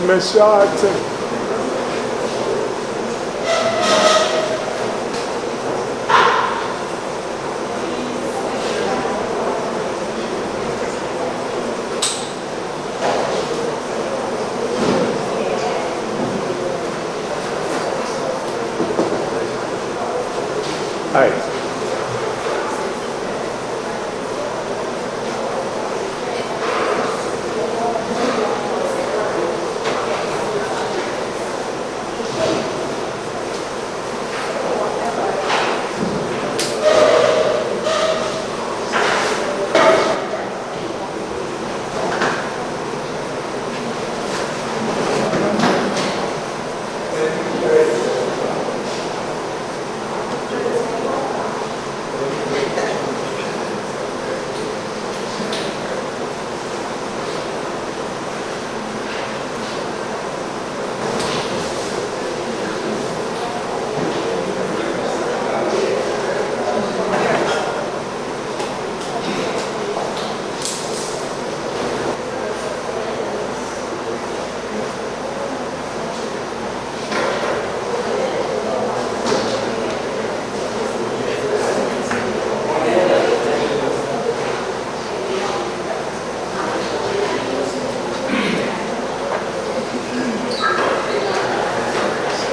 me short. Hi.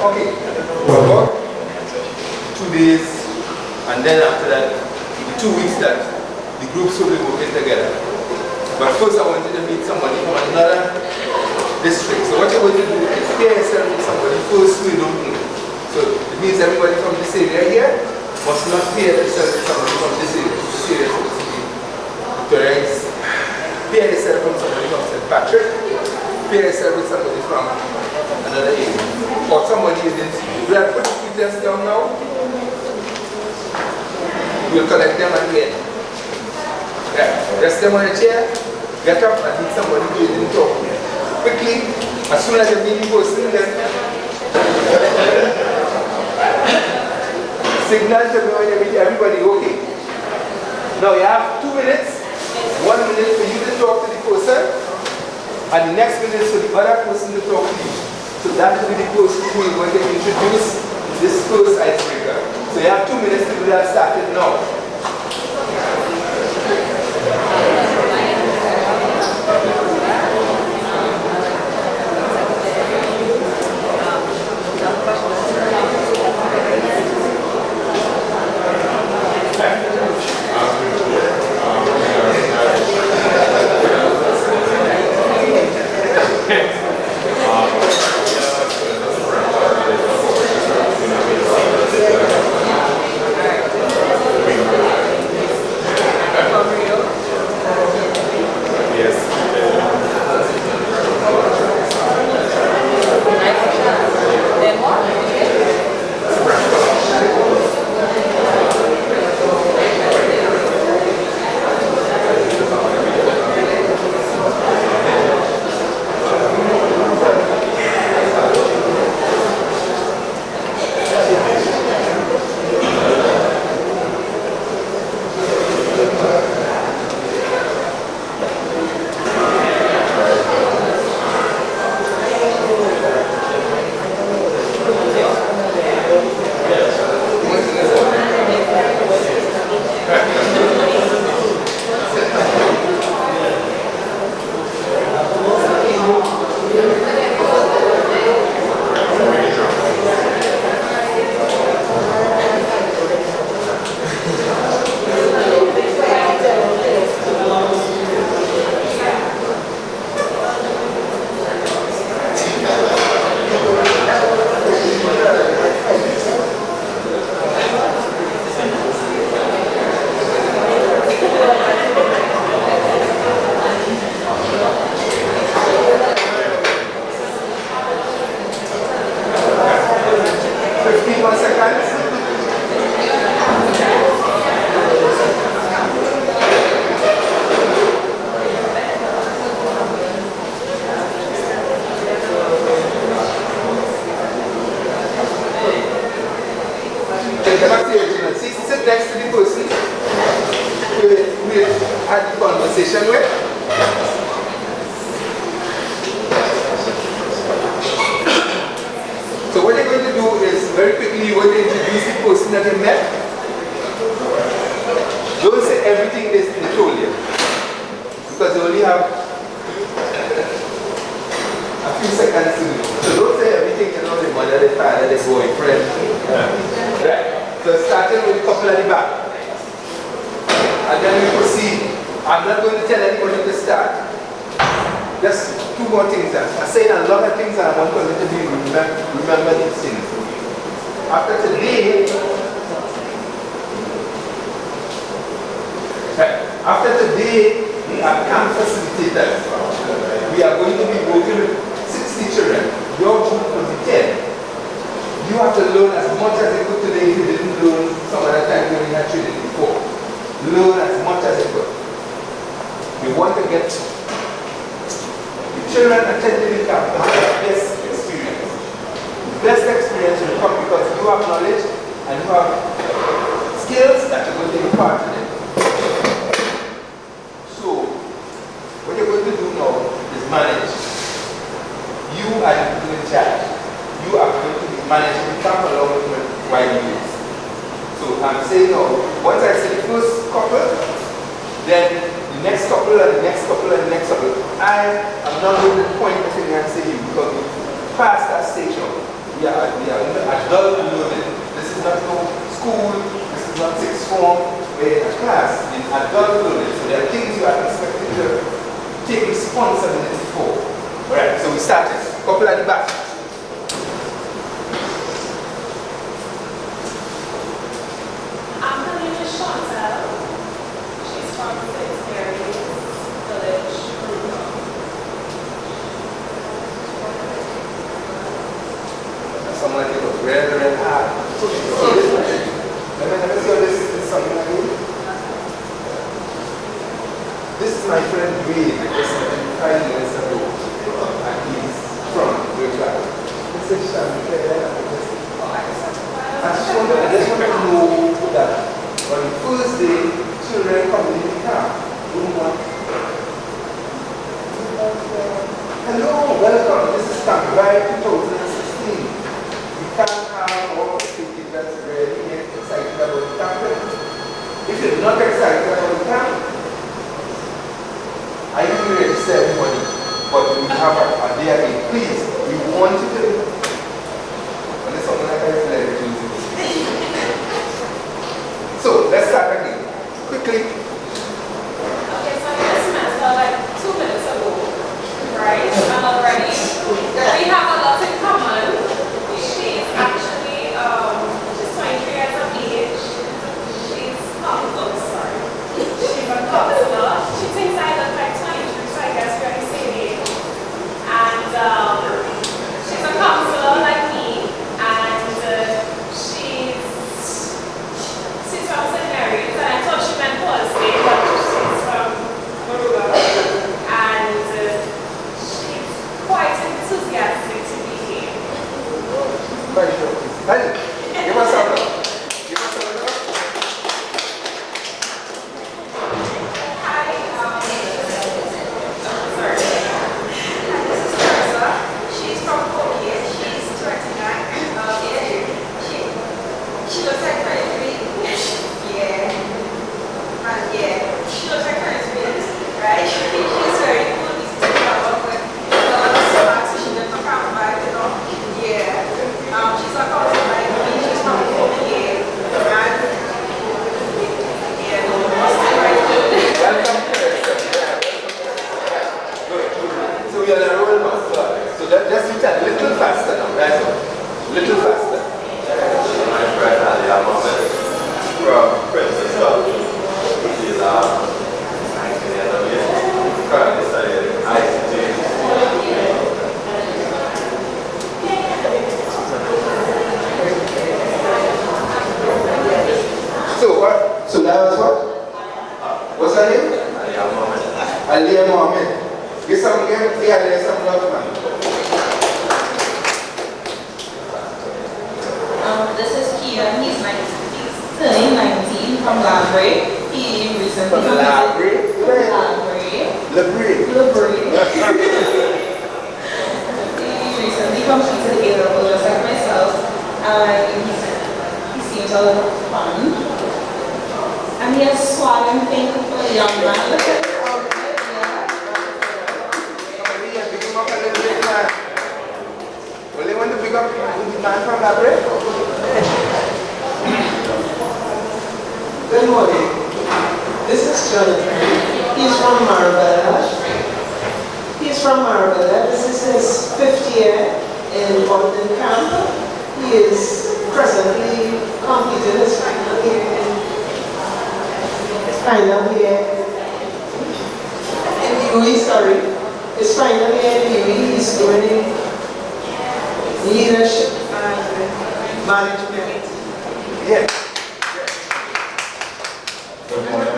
Okay, we'll work 2 days, and then after that, the 2 weeks that the groups will be working together. But first I want you to meet somebody from another district. So what you're going to do is pair yourself with somebody first who you don't know. So it means everybody from this area here must not pair themselves with somebody from this area supposed to be Victoria. Pair yourself from somebody from St. Patrick, pair yourself with somebody from another area. Or somebody you didn't see. We have put the details down now. We'll collect them at the end. Yeah. Rest them on a chair, get up and meet somebody who you didn't talk to. Quickly, as soon as you meet the person, then signal to me when you meet everybody, okay. Now you have 2 minutes, 1 minute for you to talk to the person, and the next minute for the other person to talk to you. So that will be the person who is going to introduce this first icebreaker. So you have 2 minutes to do that, starting now. Sit next to the person we had the conversation with. very quickly you want to introduce the person that you met. Don't say everything they told you. Because you only have a few seconds to do. So don't say everything you know, the mother, the father, the boyfriend. Right. So starting with a couple at the back. And then we proceed. I'm not going to tell anybody to start. Just two more things. I'm saying a lot of things and I want you to be remember these things. After today, we are camp facilitators. We are going to be working with 60 children. Your group will be 10. You have to learn as much as you could today if you didn't learn some other time when you had training before. Learn as much as you could. We want to get the children attending the camp to have the best experience. The best experience will come because you have knowledge and you have skills that you're going to impart to them. So, what you're going to do now is manage. You are the people in charge. You are going to be managing the camp along with while you use. So, I'm saying now, once I say the first couple, then the next couple and the next couple and the next couple. I am not going to point the finger and say you because we passed that stage now. We are adult learning. This is not no school, this is not sixth form, we're in a class, in adult learning. So there are things you are expected to take responsibility for. Alright, so we started. Couple at the back. Someone that was very hard. Let me see how this is something I do. This is my friend Dwayne. I just met him 5 years ago. And he's from Great. This is Shannon. I just want to know that on the first day, children come in the camp. Hello, welcome. This is Camp Right 2016. You can't have all the thinking that's really excited about the camp. If you're not excited about the camp, I didn't register everybody, but we have a day again. Please, we want you to. Unless someone like that is like it. So, let's start again. Quickly. Okay, so this semester, like 2 minutes ago, right? And already, we have a lot in common. She's actually, she's 23 years of age. She's she's a counselor. She thinks I look like 23, so I guess we're the same age. And she's a counselor like me, and she's from St. Mary's, and I thought she meant Hollis, but she's from Maruga. And she's quite enthusiastic to be here. Very sure. Hey, give us a look. Give us a look. Hi, sorry. Hi, this is Teresa. She's from Hollis. She's 29. She looks like 23. Yeah. And yeah, she looks like 23, right? She's very cool. She's taking her work with a lot of smart, so she doesn't come back, you know. Yeah. She's a cousin like me. She's from Hollis. And yeah, must be right good. Welcome to the Good. So we are the roll now. So just do that a little faster now, guys. A little faster. My friend Ali Mohammed from Princess Club. She's 19 years old. Currently studying ICT. So what? So that was what? What's her name? Ali Mohammed. Aliyah Mohammed. Give Aliyah some love, man. This is Kian. He's turning 19 from Library. He recently From Library? He recently completed A-level just like myself. and he seems a lot of fun. And he has swag and thing for a young man. Look at him. Well, they want to pick up the man from Labyrinth? Good morning. This is Jonathan. He's from Marabella. This is his 5th year in Boston camp. He is presently completing his final year in UE, His final year in UE, he's doing leadership and management. Yeah. Good morning.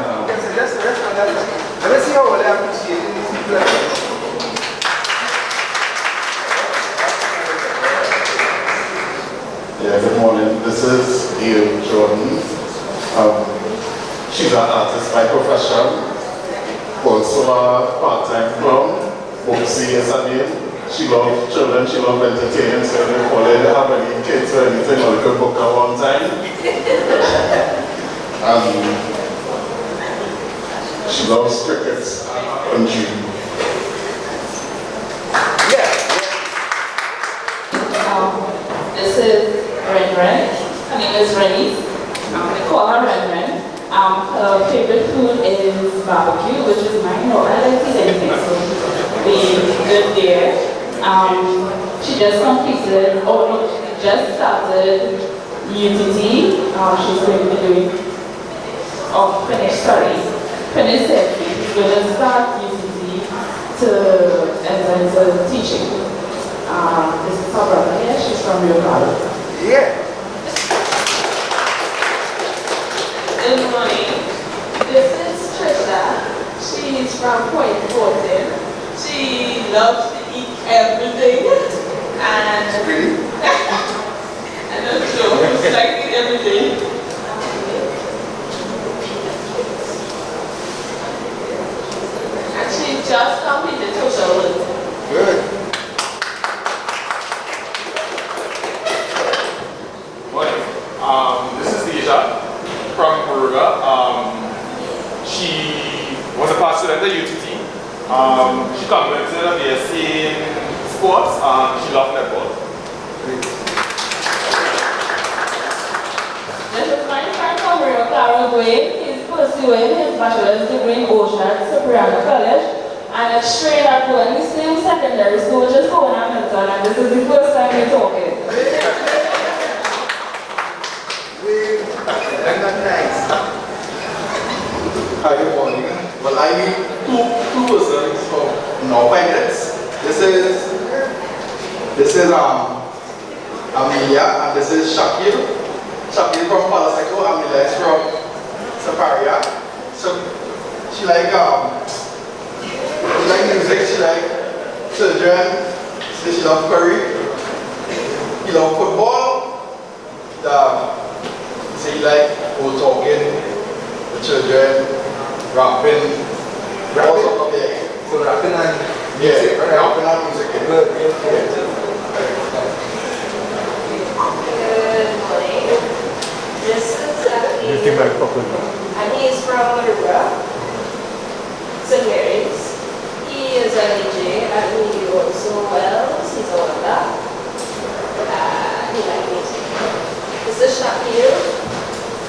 Let's see how they appreciate these people. Yeah, good morning. This is Gail Jordan. She's an artist by profession, also a part-time clown. Boxy is her name. She loves children, she loves entertainment, so they call it, have any kids or anything, or they could book her one time. She loves cricket and dream. This is Ren. Her name is Rennie. We call her Ren. Her favorite food is barbecue, which is mine. No, I like to eat anything, so we good there. She just completed, she just started UTT. She's going to be doing, finished therapy. She's going to start UTT to enter into teaching. This is her brother here. She's from Rio Grande. Yeah. Good morning. This is Trisha. She's from Point Fortin. She loves to eat everything. And Really? I know so. She likes to eat everything. And she just completed social work. Good. This is Deja from Peruga. She was a past student at UTT. She completed a BSc in sports. She loved netball. This is my friend from Rio Grande. He's pursuing his bachelor's degree in ocean at Superior College. And it's straight up going the same secondary school, just going on Milton. And this is the first time we're talking. Nice. Hi, good morning. Well, I need two persons for now 5 minutes. This is Amelia and this is Shakil. Shakil from Palaseco, Amelia is from Saparia. So she like music, she like children, so she love curry, she love football. So you like old talking, the children, rapping, all sorts of things. So rapping and music, right? rapping and music. Good, good. Good morning. This is Aki. And he is from Maruga, St. Mary's. He is an EJ and he also wells. He's a welder. He likes music. This is Shakil.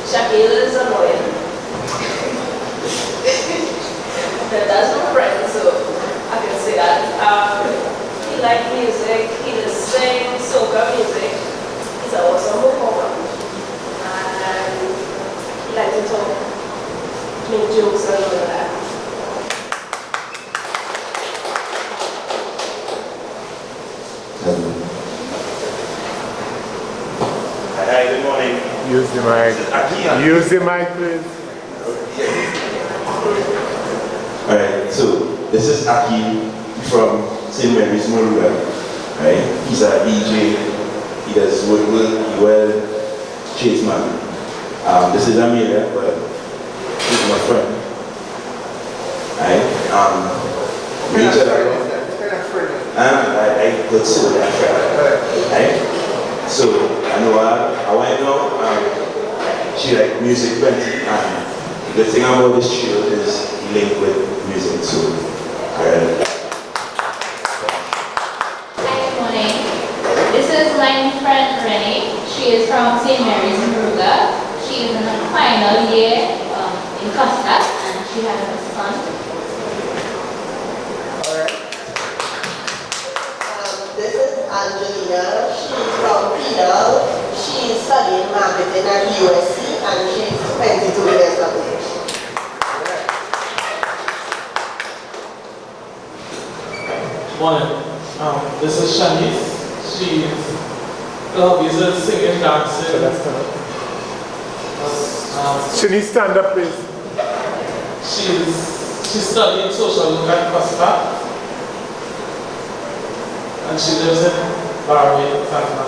Shakil is annoying. That's my friend, so I can say that. He likes music, he just sings soca music. He's an awesome performer. And he likes to talk, make jokes and all of that. Hi, good morning. Use the mic. Use the mic, please. Alright, so this is Aki from St. Mary's Maruga. Right? He's a DJ, he does woodwork, well, tradesman. This is Amelia, but he's my friend. Right? I could say that friend. Right? So I know I went now, she like music plenty, and the thing about this trio is linked with music, so Hi, good morning. This is my friend Renee. She is from St. Mary's in Ruga. She is in her final year in Costa, and she has a son. This is Angelina. She's from Penal. She's studying marketing at USC and she's 22 years of age. Morning. This is Shanice. She's hobbies are singing, dancing. Shani, stand up, please. She's studying social work at Costa. And she lives in Barway, Santa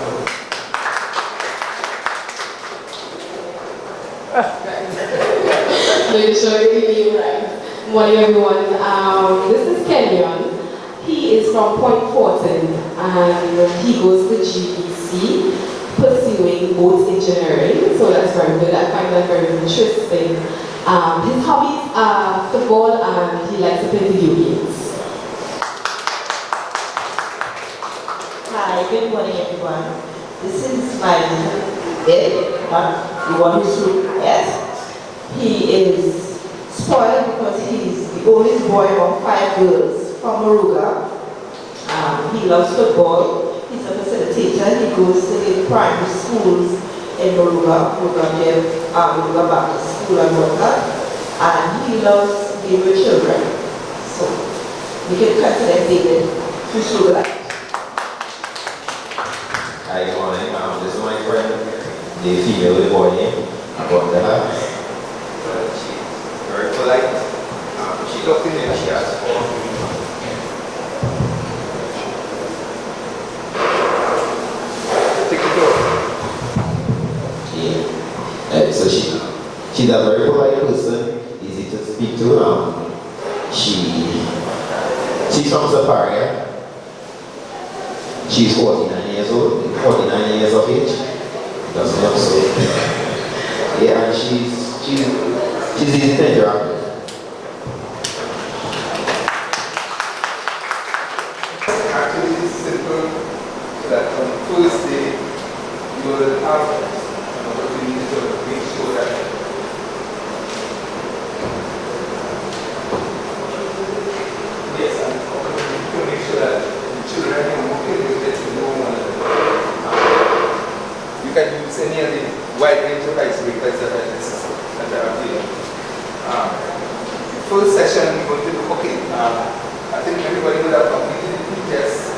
So you sure you right. Morning everyone. This is Kenyon. He is from Point Fortin and he goes to GEC pursuing boat engineering. So that's very good. I find that very interesting. His hobbies are football and he likes to play video games. Hi, good morning everyone. This is my babe, the one who's yes. He is spoiled because he's the oldest boy of 5 girls from Moruga. He loves football. He's a facilitator. He goes to the primary schools in Moruga, Moruga Baptist School and whatnot. And he loves being with children. So you can consider David to show that. Hi, good morning. This is my friend, the female with the boy name. I'm going to her. She's very polite. She looked in there, she asked for take it over. Yeah. So she's a very polite person, easy to speak to. She's from Zaparia. She's 49 years old, 49 years of age. Doesn't look so. Yeah, and she's easy to interact with. Actually, it's simple that on the first day you will have an opportunity to make sure that yes, and to make sure that the children and working will get to know one another. You can use any of the wide range of icebreakers that are available. The first session we're going to do cooking. I think everybody would have completed the test.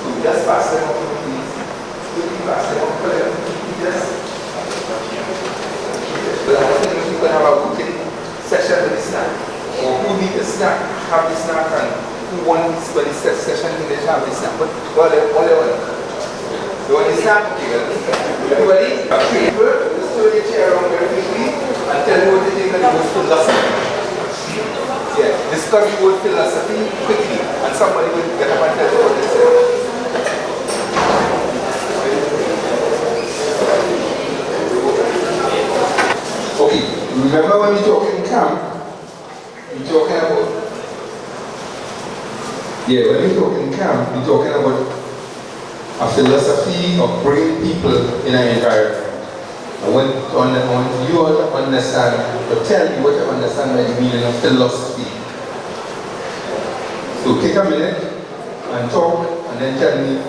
So just pass them up, please. Quickly pass them up for them. Yes. But I think we can have a working session with the snack. Or who need the snack, have the snack, and who wants for the session to have the snack. But whatever. So when the snack, everybody, just throw your chair around very quickly and tell me what you think of the word philosophy. Yeah, discuss the word philosophy quickly, and somebody will get up and tell you what they say. Okay, remember when we talk in camp, we're talking about, when we talk in camp, we're talking about a philosophy of bringing people in an environment. I want you all to understand, or tell me what you understand by the meaning of philosophy. So take a minute and talk, and then tell me.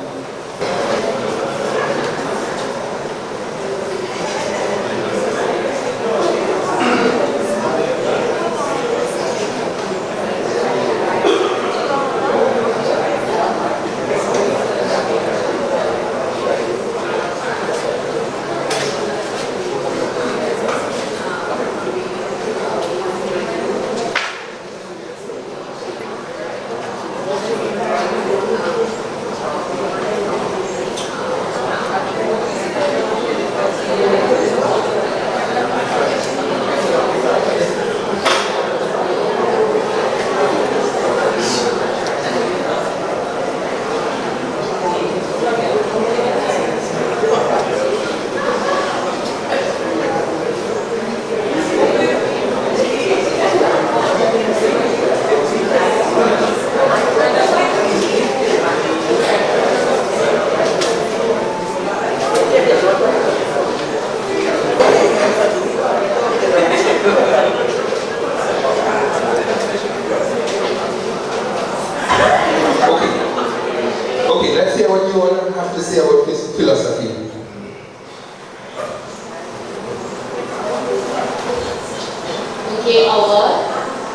Okay, our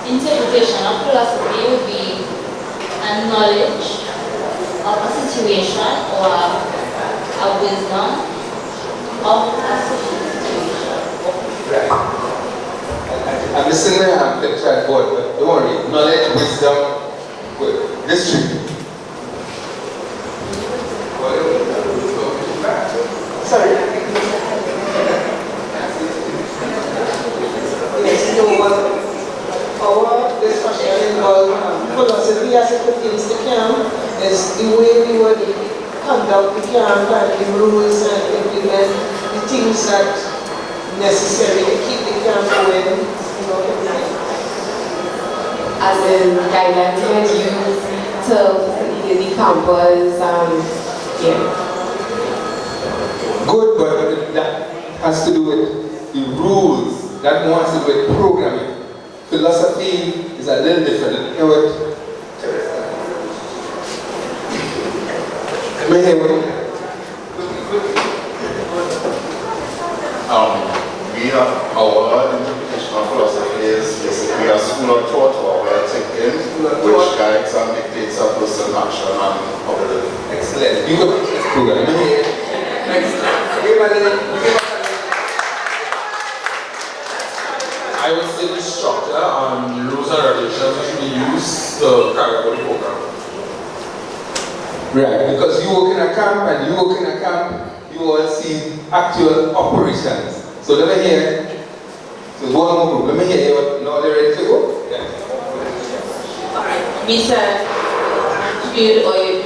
interpretation of philosophy would be a knowledge of a situation or a wisdom of a situation. Right. I'm listening to I'm flip chart board, but don't worry. Knowledge, wisdom, good. District. Sorry. Yes, our discussion involved philosophy as it pertains to camp is the way we would conduct the camp and the rules and implement the things that necessary to keep the camp going, you know, everything. As in guidelines you would use to facilitate the campus, yeah. Good, but that has to do with the rules. That more has to do with programming. Philosophy is a little different. You know what? Come here, we have our interpretation of philosophy is basically a school of thought or way of thinking, which guides and dictates a person's action and how to live. Excellent. You go to this program. Come here. I would say the structure and rules and regulations should be used to carry out the program. Right, because you work in a camp and you work in a camp, you all see actual operations. So let me hear. So one more group. Let me hear you. Now they're ready to go? Yeah. Mr. Feel or you're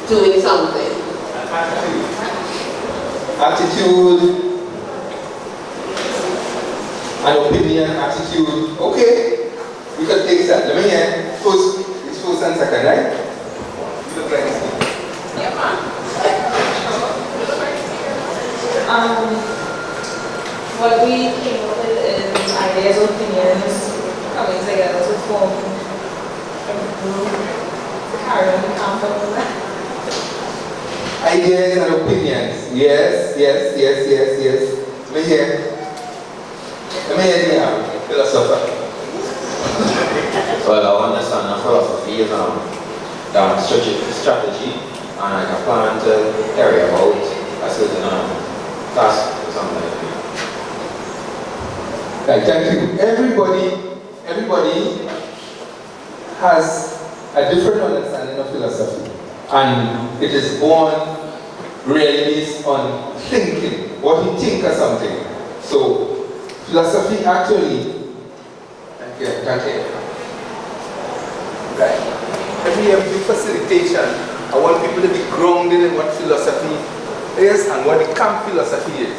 doing something. Attitude, an opinion, attitude. Okay, we can take that. Let me hear. First and second, right? You look like this. Yeah, man. What we came up with is ideas, opinions, coming together to form a group, carrying the campus. Ideas and opinions. Yes. Let me hear the philosopher. Well, I understand that philosophy is strategy, and I can plan to carry out a certain task or something like that. Right, thank you. Everybody has a different understanding of philosophy, and it is born really based on thinking, what you think of something. So, philosophy actually, thank you. Right. Every facilitation, I want people to be grounded in what philosophy is and what the camp philosophy is.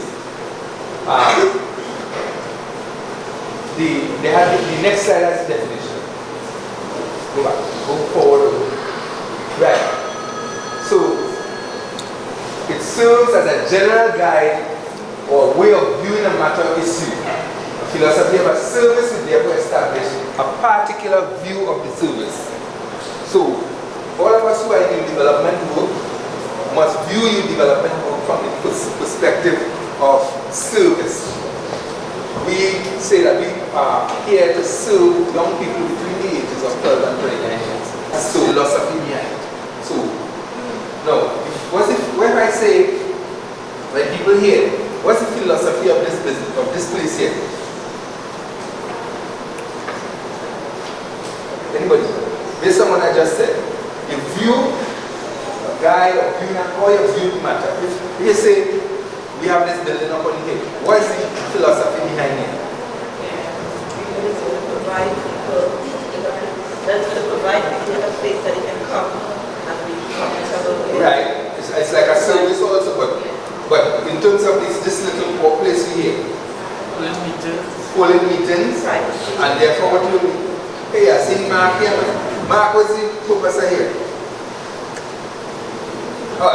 They have the next slide has definition. Go back, go forward. Right. So it serves as a general guide or way of viewing a matter of issue. A philosophy of a service is therefore establish a particular view of the service. So all of us who are in development work must view your development work from the perspective of service. We say that we are here to serve young people between the ages of 12 and 29 years. That's the philosophy behind it. So, now, when I say, when people hear, what's the philosophy of this business, of this place here? Anybody? Based on what I just said, you view a guy or viewing how you view the matter. If you say, we have this building up on the hill, what is the philosophy behind it? It's going to provide people, that's going to provide people a place that they can come and be comfortable with. Right. It's like a service also, but in terms of this little place here, holding meetings, Right. and therefore what you hey, I see Mark here. Mark was the professor here.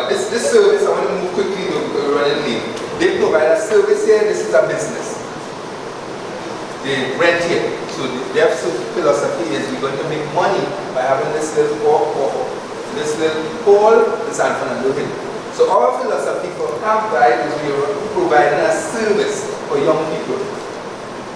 This service, I want to move quickly because we're running late. They provide a service here, this is a business. They rent here. So their philosophy is we're going to make money by having this little this little hall in San Fernando Hill. So our philosophy for Camp Guide is we are providing a service. for young people.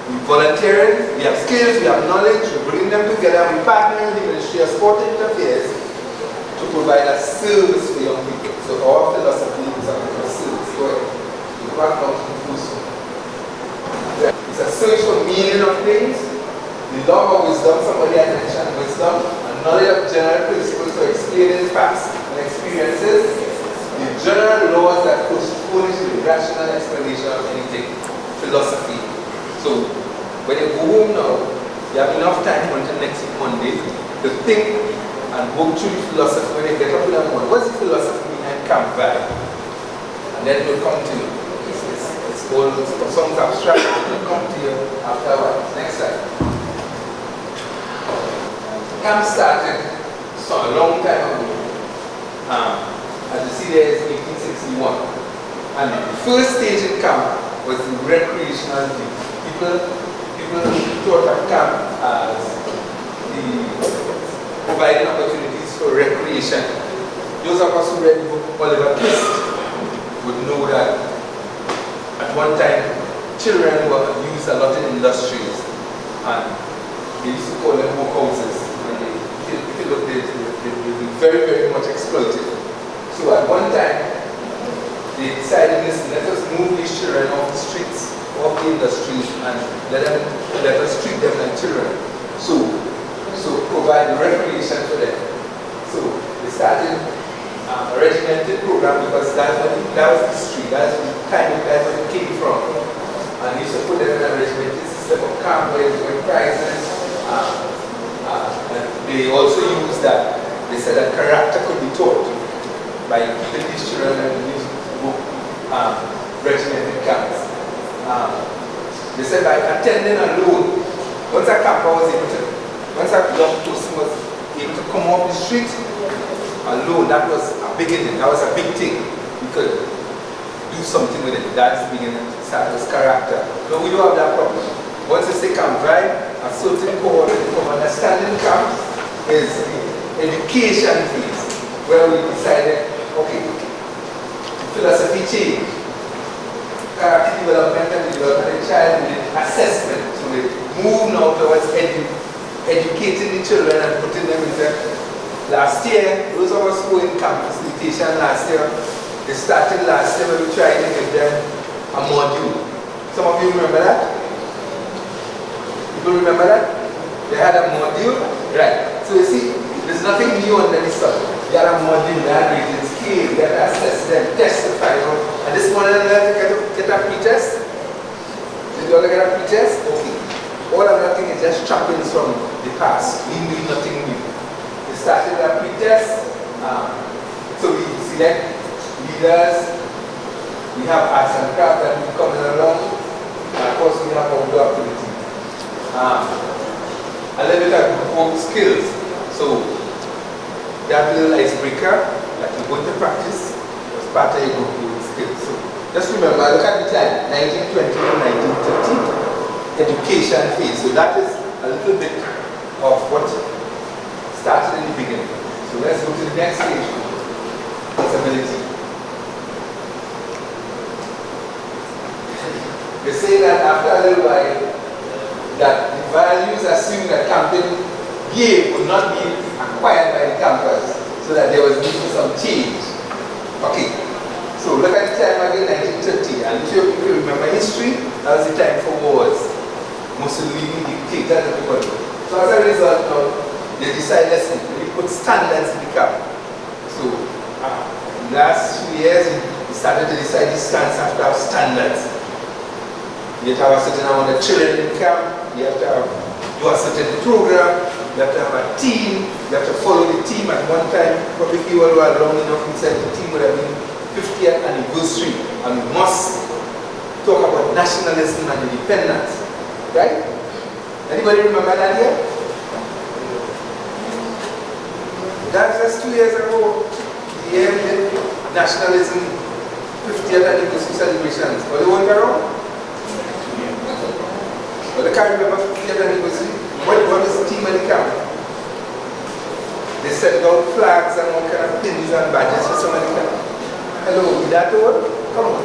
We volunteering, we have skills, we have knowledge, we bring them together, we partner with the Ministry of Sport and Affairs to provide a service for young people. So our philosophy is a service. Go ahead. You can't come to the first one. It's a search for meaning of things, the love of wisdom, somebody had mentioned wisdom, and knowledge of general principles for explaining facts and experiences, the general laws that furnish the rational explanation of anything, philosophy. So when you go home now, you have enough time until next Monday to think and work through the philosophy. When you get up in the morning, what's the philosophy behind camp vibe? And then it will come to you. It's all songs abstract, it will come to you after a while. Next slide. Camp started a long time ago. As you see there is 1861. And the first stage in camp was the recreational thing. People thought of camp as the providing opportunities for recreation. Those of us who read the book Oliver Twist would know that at one time children were used a lot in industries, and they used to call them workhouses. If you look, they were very, very much exploited. So at one time they decided, listen, let us move these children off the streets, off the industries, and let us treat them like children. So provide recreation for them. So they started a regimented program because that was the street, that's where it came from. And they used to put them in a regimented system of camp where they were prizes. And they also used that, they said that character could be taught by keeping these children and these regimented camps. They said by attending alone, once a camper was able to, once a young person was able to come off the street alone, that was a beginning, that was a big thing. You could do something with it. That's the beginning, start with character. No, we don't have that problem. Once you say camp vibe, a certain core of understanding camps is the education phase, where we decided, okay, philosophy change, character development and development of child with assessment. So we move now towards educating the children and putting them into. Last year, those of us who were in camp facilitation last year, they started last year when we tried to give them a module. Some of you remember that? People remember that? They had a module, right? So you see, there's nothing new under the sun. They had a module, they had rated scale, they had to assess them, testify. And this morning, they get a pre-test. Did you all get a pre-test? Okay. All of that thing is just trappings from the past. We do nothing new. We started a pre-test. So we select leaders. We have arts and crafts that will coming along. And of course, we have outdoor activity. A little bit of group skills. So that little icebreaker that you go to practice was part of your group skills. So just remember, look at the time, 1920 to 1930, education phase. So that is a little bit of what started in the beginning. So let's go to the next stage, responsibility. They say that after a little while, that the values assumed that camping gave would not be acquired by the campers, so that there was need for some change. Okay, so look at the time again, 1930, and if you remember history, that was the time for wars. Mussolini, dictators, everybody. So as a result now, they decided, listen, we put standards in the camp. So in the last few years, we started to decide the stance after our standards. You have to have a certain amount of children in camp, you have to do a certain program, you have to have a team, you have to follow the team at one time. Probably people who are long enough inside the team would have been 50th anniversary, and we must talk about nationalism and independence. Right? Anybody remember that here? That's just 2 years ago. The year we did nationalism 50th anniversary celebrations. Were they weren't around? Well, they can't remember 50th anniversary. What was the team at the camp? They set out flags and all kind of pins and badges for some of the camp. Hello, is that all? Come on.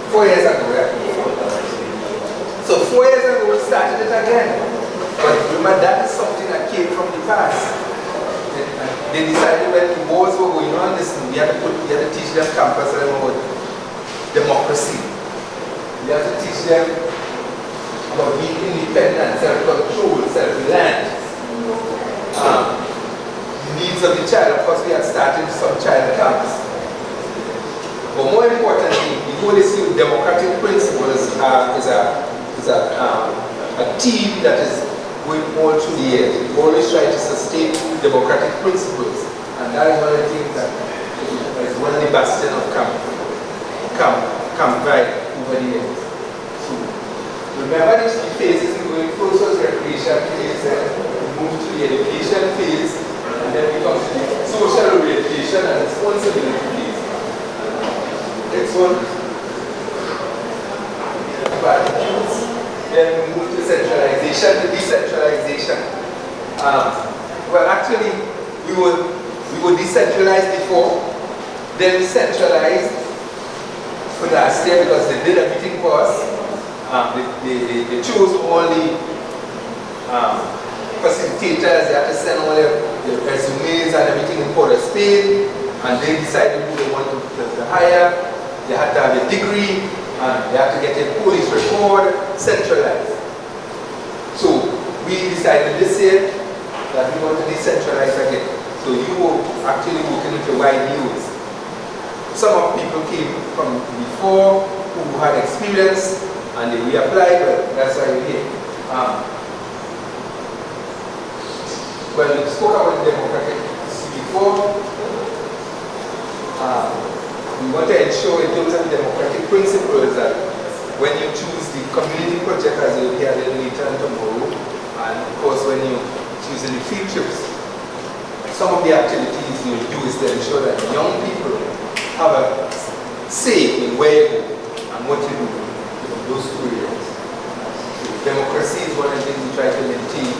4 years ago, right? So 4 years ago, we started it again. But remember, that is something that came from the past. They decided when the wars were going on, we had to teach them campus about democracy. We had to teach them about being independent, self-control, self-reliant. The needs of the child. Of course, we had started some child camps. But more importantly, the Hollis democratic principles is a theme that is going all through the years. We always try to sustain democratic principles. And that is one of the things that is one of the bastions of camp right over the years. So, remember these 3 phases we going first was recreation phase, then we move to the education phase, and then we come to the social orientation and responsibility phase. Next one. Then we move to centralization, to decentralization. Well, actually, we were decentralized before, then we centralized for last year because they did everything for us. They chose all the facilitators. They had to send all their resumes and everything in Port of Spain, and they decided who they wanted to hire. They had to have a degree, and they had to get a police record, centralized. So we decided this year that we want to decentralize again. So you were actually working with the YDOs. Some of people came from before who had experience and they reapplied, but that's why we're here. Well, we spoke about democratic before. We want to ensure in terms of democratic principles that when you choose the community project as you'll hear later and tomorrow, and of course when you choose the field trips, some of the activities you'll do is to ensure that young people have a say in where you go and what you do in those 2 areas. So democracy is one of the things we try to maintain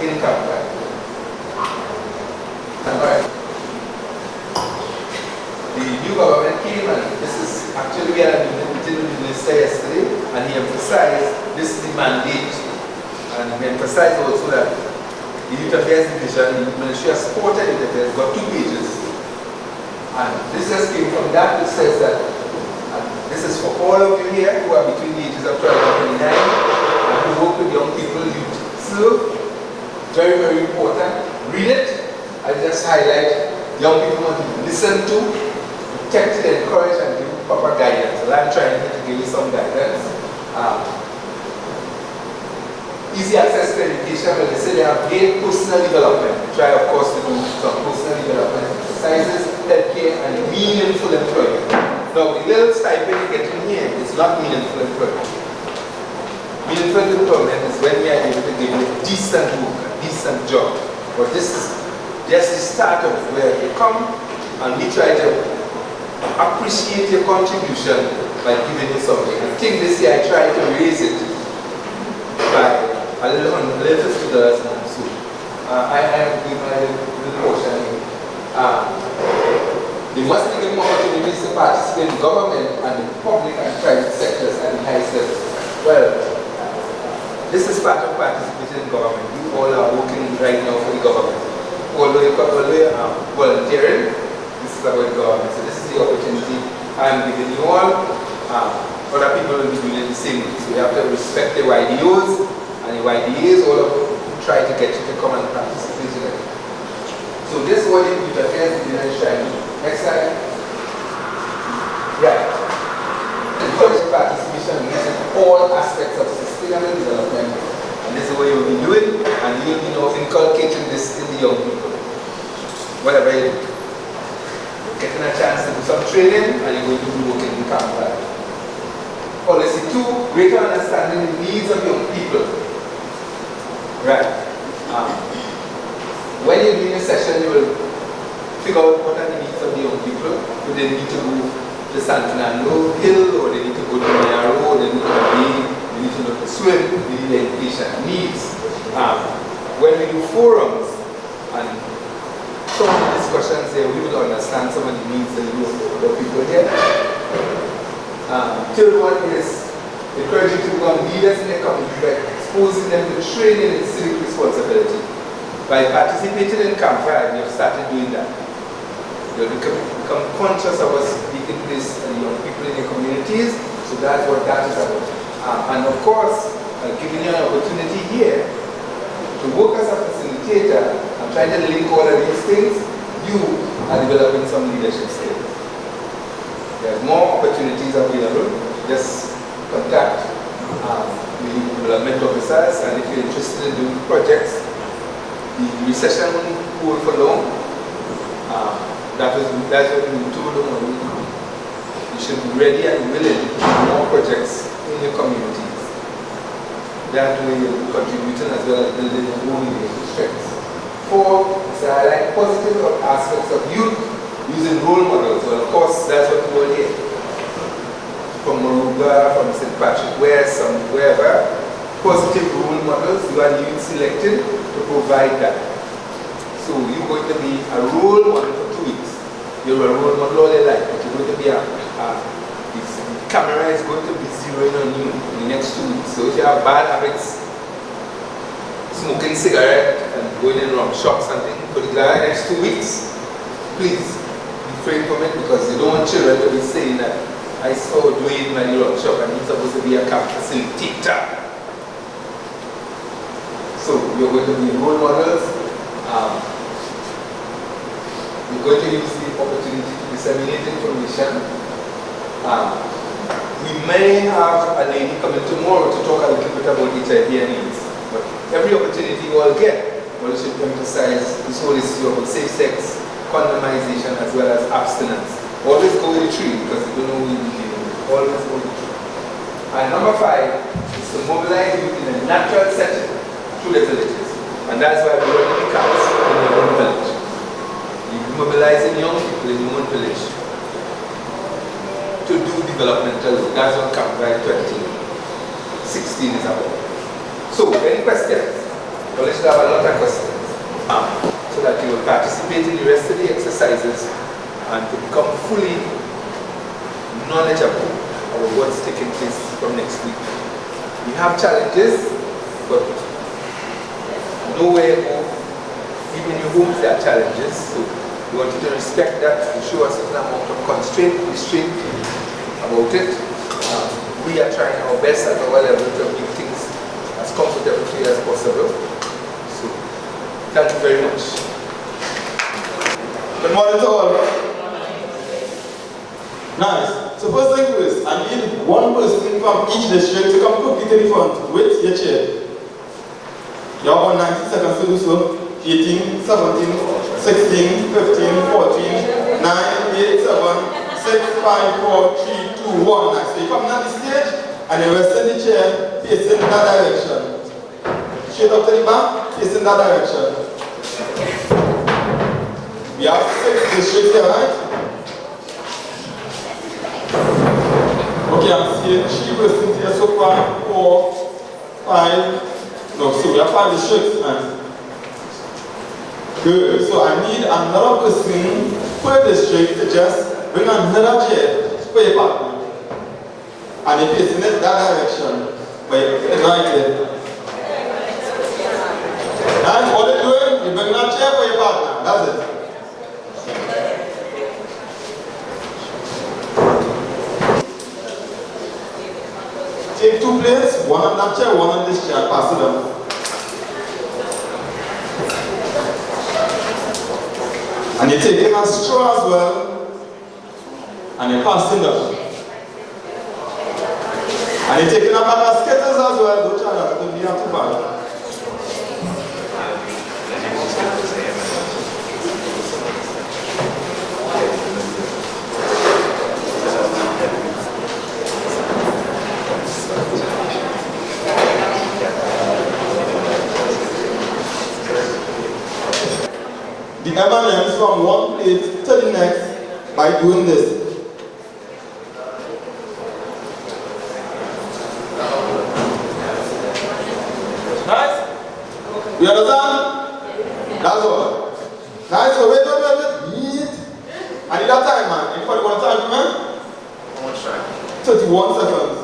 in Camp. The new government came, and this is actually, we had a meeting with the minister yesterday, and he emphasized this is the mandate, and he emphasized also that the Youth Affairs Division, the Ministry of Sport and Youth Affairs, got 2 pages. And this just came from that, which says that this is for all of you here who are between the ages of 12 and 29, and who work with young people, youth. So, very, very important. Read it. I just highlight young people want to listen to, protect, encourage, and give proper guidance. So I'm trying to give you some guidance. Easy access to education, when they say they have great personal development. We try, of course, to do some personal development exercises, healthcare, and meaningful employment. Now, the little stipend you get in here is not meaningful employment. Meaningful employment is when we are able to give you a decent work, a decent job. But this is just the start of where you come, and we try to appreciate your contribution by giving you something. I think this year I tried to raise it by a little $50 more. So I have given my little portion. They must be given opportunities to participate in government and the public and private sectors at the highest level. Well, this is part of participating in government. You all are working right now for the government. Although you're volunteering, this is about the government. So this is the opportunity I'm giving you all. Other people will be doing the same. So you have to respect the YDOs and the YDAs, all of them try to get you to come and participate in it. So this is what the Youth Affairs Division is trying to do. Next slide. Right. Encourage participation in all aspects of sustainable development. And this is what you'll be doing, and you'll be inculcating this in the young people. Whatever you do. Getting a chance to do some training, and you're going to be working in camp. Policy 2, greater understanding the needs of young people. Right. When you're doing a session, you will figure out what are the needs of the young people. Do they need to go to San Fernando Hill, or they need to go to Mayaro, or they need to bathe, they need to know to swim, they need education needs. When we do forums, and some of the discussions there, we will understand some of the needs of the people here. Third one is encourage you to become leaders in the community by exposing them to training in civic responsibility. By participating in Camp Pride, you have started doing that. You have become conscious of what's taking place in young people in your communities, so that's what that is about. And of course, giving you an opportunity here to work as a facilitator and try to link all of these things, you are developing some leadership skills. There's more opportunities available. Just contact the development officers, and if you're interested in doing projects, the recession won't hold for long. That's what we told them already. You should be ready and willing to do more projects in your communities. That way you'll be contributing as well as building your own leadership strengths. 4, is highlight positive aspects of youth using role models. Well, of course, that's what we all here. From Moruga, from St. Patrick West, from wherever, positive role models, you are youth selected to provide that. So you're going to be a role model for 2 weeks. You're a role model all your life, but you're going to be the camera is going to be zeroing on you in the next 2 weeks. So if you have bad habits, smoking cigarette and going in wrong shops and things for the next 2 weeks, please refrain from it, because you don't want children to be saying that I saw Dwayne when you wrong shop and he's supposed to be a camp facilitator. So you're going to be role models. You're going to use the opportunity to disseminate information. We may have a lady coming tomorrow to talk a little bit about HIV and AIDS, but every opportunity you all get, we should emphasize this whole issue of safe sex, condomization, as well as abstinence. Always go with the tree, because you don't know who you're dealing with. Always go with the tree. And number 5 is to mobilize youth in a natural setting through the villages. And that's why we run the camps in your own village. You're mobilizing young people in your own village to do developmental work. That's what Camp Pride 2016 is about. So, any questions? Well, let's have a lot of questions. So that you will participate in the rest of the exercises and to become fully knowledgeable about what's taking place from next week. We have challenges, but nowhere home. Even in your homes there are challenges. So we want you to respect that and show a certain amount of restraint about it. We are trying our best at our level to make things as comfortable for you as possible. So thank you very much. Good morning to all. Nice. So first thing first, I need one person from each district to come quickly to the front with your chair. You have 90 seconds to do so. 18, 17, 16, 15, 14, 9, 8, 7, 6, 5, 4, 3, 2, 1. Nice. So you come down the stage and you rest in the chair, facing that direction. Straight up to the back, facing that direction. We have 6 districts here, right? Okay, I'm seeing 3 persons here so far. 4, 5. No, so we have 5 districts. Nice. Good. So I need another person per district to just bring another chair for your partner. And you're facing it that direction. Right there. That's what you're doing. You bring that chair for your partner. That's it. Take 2 plates, one on that chair, one on this chair, pass it down. And you're taking a straw as well, and you're passing down. And you're taking a bag of Skittles as well, don't try not to be too bad. The M&M's from one plate to the next by doing this. Nice? You understand? That's all. Nice, so wait. I need that time, man. Anybody want time, man? 31 seconds.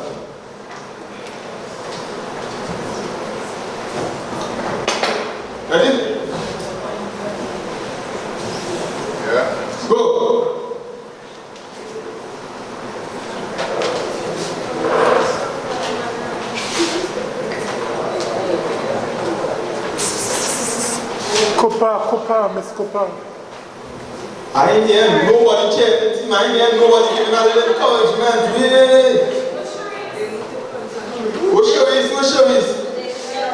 Cooper, Miss Cooper. I ain't hear nobody cheering the team. I ain't hear nobody giving a little encouragement. Hey. Who Cherise? Who Cherise?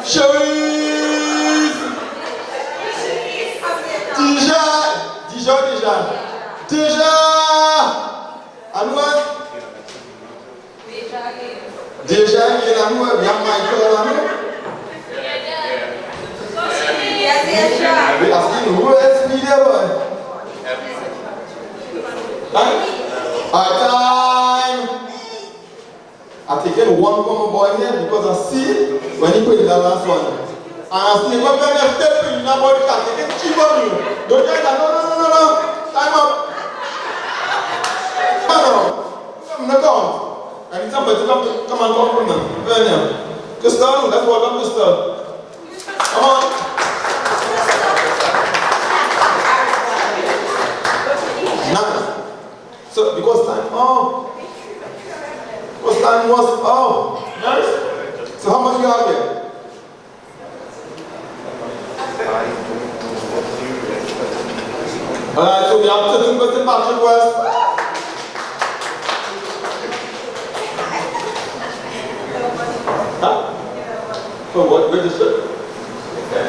Cherise! Deja! And what? Deja again, and what? We have Michael and what? We asking who else be there, boy? Time! I taken one common boy here because I see when he put in the last one. And I see when I step in that body can take it cheap on you. Don't get that, no. Time up. No, count. I need somebody to come and compliment. Very nice. Crystal, let's welcome Crystal. Come on. Nice. So because time was nice. So how much you have here? Alright, so we have 13% Patrick West. Huh? For what register?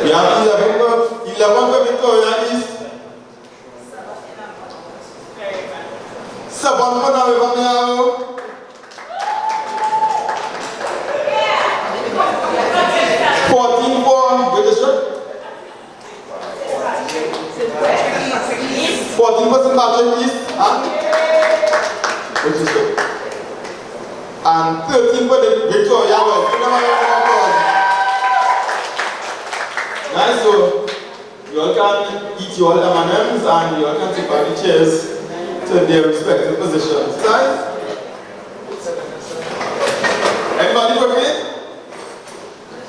We have 11 for Victoria East. 7 for Navivamiao. 14 for register. 14 for St. Patrick East. Register. And 13 for the Victoria West. Nice, so you all can eat your M&Ms and you all can take out the chairs to their respective positions. Nice? Anybody with me?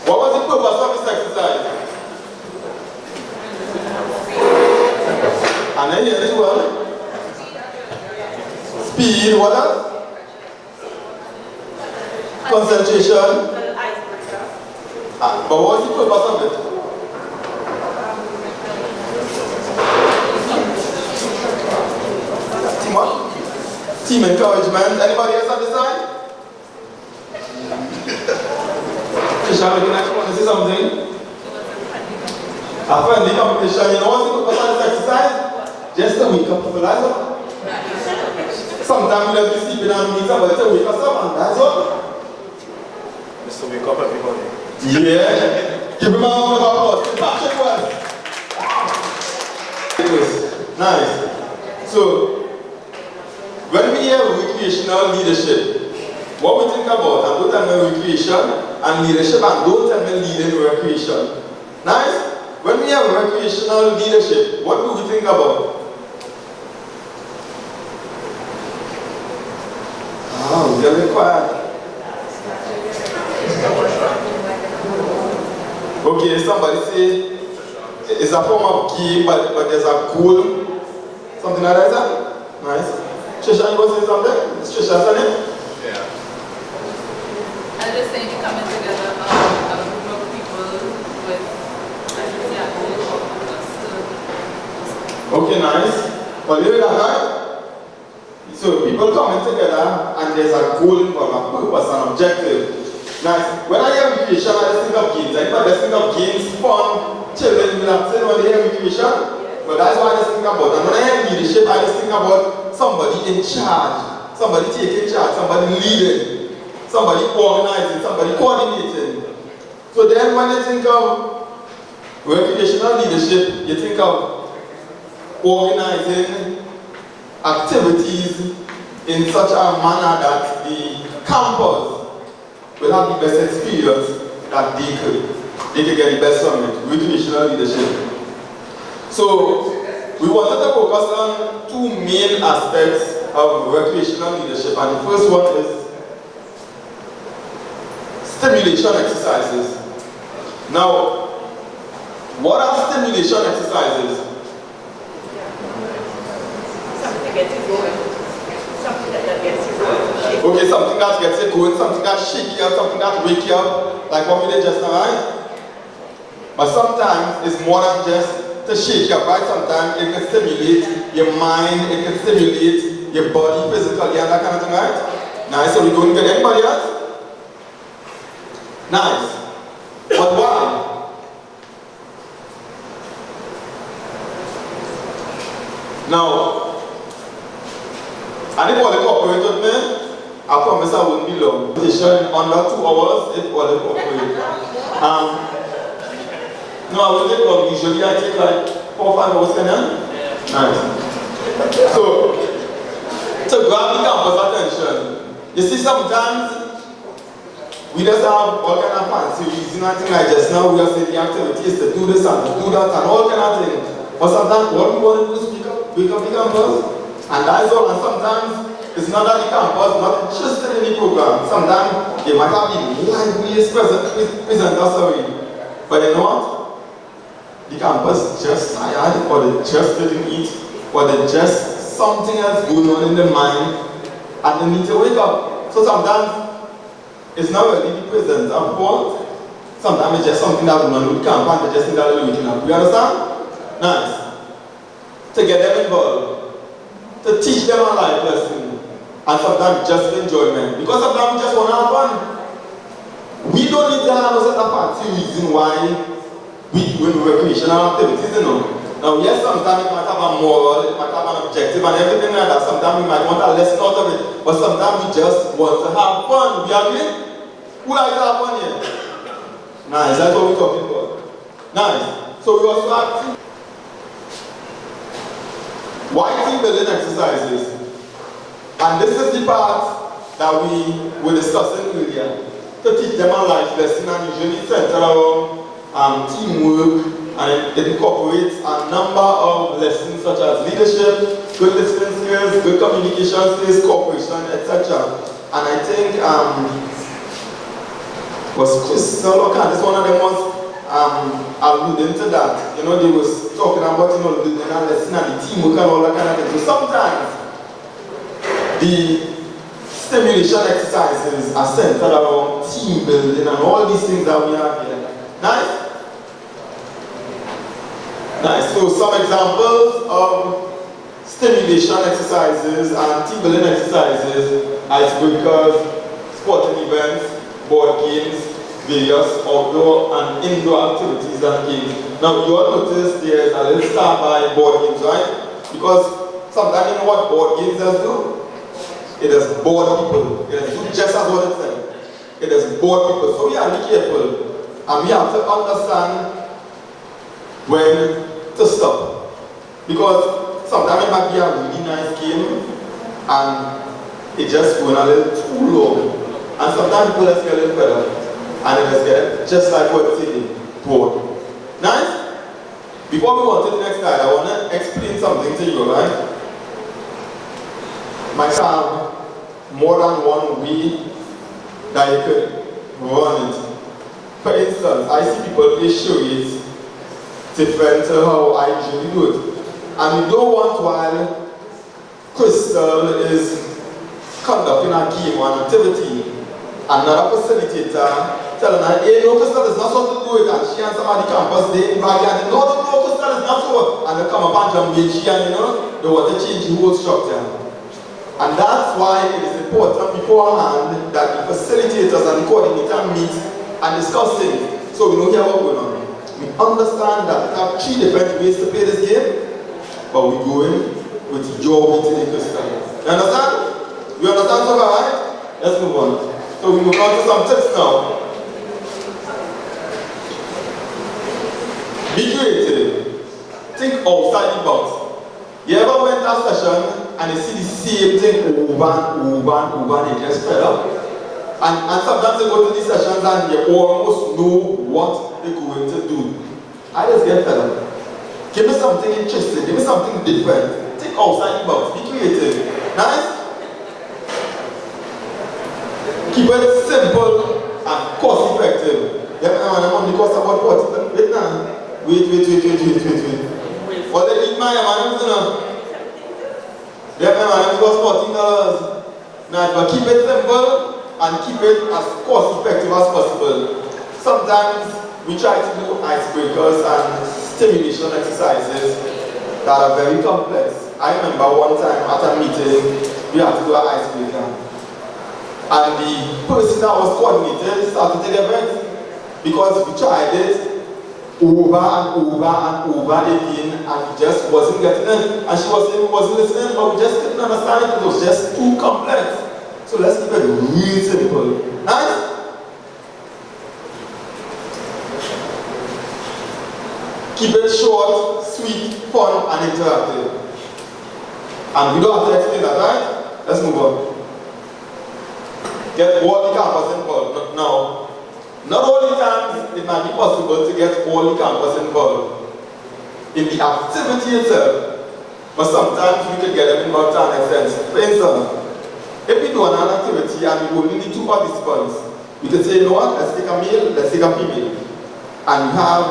What was the purpose of this exercise? And then here as well. Speed, what else? Concentration. But what's the purpose of it? Team encouragement. Anybody else on this side? Trisha, would you like to say something? A friendly competition. You know what's the purpose of this exercise? Just to wake up people, that's all. Sometimes we just be sleeping and meet somebody to wake us up, and that's all. Just to wake up everybody. Yeah. Give him a round of applause. Patrick West. Nice. So, when we hear recreational leadership, what we think about, and don't tell me recreation and leadership, and don't tell me leading recreation. Nice? When we hear recreational leadership, what do we think about? Oh, you're very quiet. Okay, somebody say it's a form of game, but there's a goal. Something like that? Nice. Trisha, you want to say something? Is Trisha saying it? Yeah. I just think coming together a group of people with, I should say, a goal for us to. Okay, nice. Well, you hear that, right? So people coming together and there's a goal involved, a purpose, an objective. Nice. When I hear recreation, I just think of games. I just think of games, fun, children, relaxing when they hear recreation. But that's what I just think about. And when I hear leadership, I just think about somebody in charge, somebody taking charge, somebody leading, somebody organizing, somebody coordinating. So then when you think of recreational leadership, you think of organizing activities in such a manner that the campus will have the best experience that they could get the best from it. Recreational leadership. So we wanted to focus on two main aspects of recreational leadership, and the first one is stimulation exercises. Now, what are stimulation exercises? Something that gets you going. Something that gets you going. Okay, something that gets you going, something that shake you up, something that wake you up, like what we did just now, right? But sometimes it's more than just to shake your body. Sometimes it can stimulate your mind, it can stimulate your body physically and that kind of thing, right? Nice. So we don't get anybody else? Nice. But why? Now, and if all the cooperate with me, I promise I won't be long. Position under 2 hours if all the cooperate. No, I will take long. Usually I take like 4 or 5 hours, can you? Nice. So, to grab the campus attention, you see sometimes we just have all kind of fancy reasons, nothing like just now we are saying the activities to do this and to do that and all kind of things. But sometimes what we want to do is wake up the campus, and that is all. And sometimes it's not that the campus not interested in the program. Sometimes they might have been liveliest presenters, sorry. But you know what? The campus just tired, or they just didn't eat, or they just something else going on in their mind, and they need to wake up. So sometimes it's not really the presenter's fault. Sometimes it's just something that going on with the camp, and they just need that little waking up. You understand? Nice. To get them involved, to teach them a life lesson, and sometimes just enjoyment. Because sometimes we just want to have fun. We don't need to have a certain fancy reason why we do recreational activities, you know. Now, yes, sometimes it might have a moral, it might have an objective and everything like that. Sometimes we might want a lesson out of it, but sometimes we just want to have fun. We agree? Who likes to have fun here? Nice, that's what we're talking about. Nice. So we also have why team building exercises. And this is the part that we were discussing earlier. To teach them a life lesson, and usually center around teamwork, and it incorporates a number of lessons such as leadership, good listening skills, good communication skills, cooperation, etc. And I think was Crystal or Candice, one of them was alluding to that. You know, they was talking about, you know, the lesson and the teamwork and all that kind of thing. So sometimes the stimulation exercises are centered around team building and all these things that we have here. Nice? Nice. So some examples of stimulation exercises and team building exercises, icebreakers, sporting events, board games, various outdoor and indoor activities and games. Now you all notice there's a little start by board games, right? Because sometimes you know what board games does do? It does bored people. It does do just as what it said. It does bored people. So we have to be careful. And we have to understand when to stop. Because sometimes it might be a really nice game and it just going a little too long. And sometimes people just get a little better. And it just get just like what it's saying, bored. Nice? Before we go on to the next slide, I want to explain something to you, right? Might have more than one way that you could run it. For instance, I see people play charades different to how I usually do it. And we don't want while Crystal is conducting a game or an activity, another facilitator telling her, hey, no, Crystal is not supposed to do it, and she and some of the campus, they invite her, and no, Crystal is not so, and they come up and jump in, she and, you know, they want to change the whole structure. And that's why it is important beforehand that the facilitators and the coordinator meet and discuss things, so we know here what's going on. We understand that we have 3 different ways to play this game, but we go in with your way to the Crystal. You understand? You understand so far, right? Let's move on. So we move on to some tips now. Be creative. Think outside the box. You ever went to a session and you see the same thing over and over and over and you just fed up? And sometimes you go to these sessions and you almost know what they're going to do. I just get fed up. Give me something interesting. Give me something different. Think outside the box. Be creative. Nice? Keep it simple and cost effective. Yeah, I'm on the cost about what? Wait now. Wait. What they eat my man, you know? Yeah, man, it costs $14. Now, but keep it simple and keep it as cost effective as possible. Sometimes we try to do icebreakers and stimulation exercises that are very complex. I remember one time at a meeting, we had to do an icebreaker. And the person that was coordinated started to get breath because we tried it over and over and over again and we just wasn't getting it. And she was saying we wasn't listening, but we just couldn't understand it. It was just too complex. So let's keep it real simple. Nice? Keep it short, sweet, fun, and interactive. And we don't have to explain that, right? Let's move on. Get all the campus involved. Now, not all the times it might be possible to get all the campus involved in the activity itself, but sometimes we can get them involved to an extent. For instance, if we do an activity and we only need 2 participants, we can say, you know what, let's take a male, let's take a female. And we have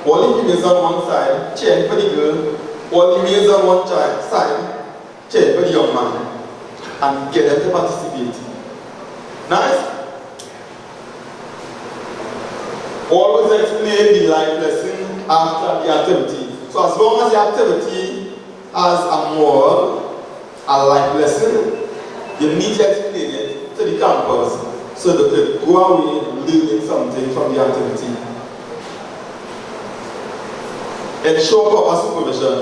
all the females on one side, cheering for the girl, all the males on one side, cheering for the young man, and get them to participate. Nice? Always explain the life lesson after the activity. So as long as the activity has a moral, a life lesson, you need to explain it to the campus so that they go away learning something from the activity. Ensure proper supervision.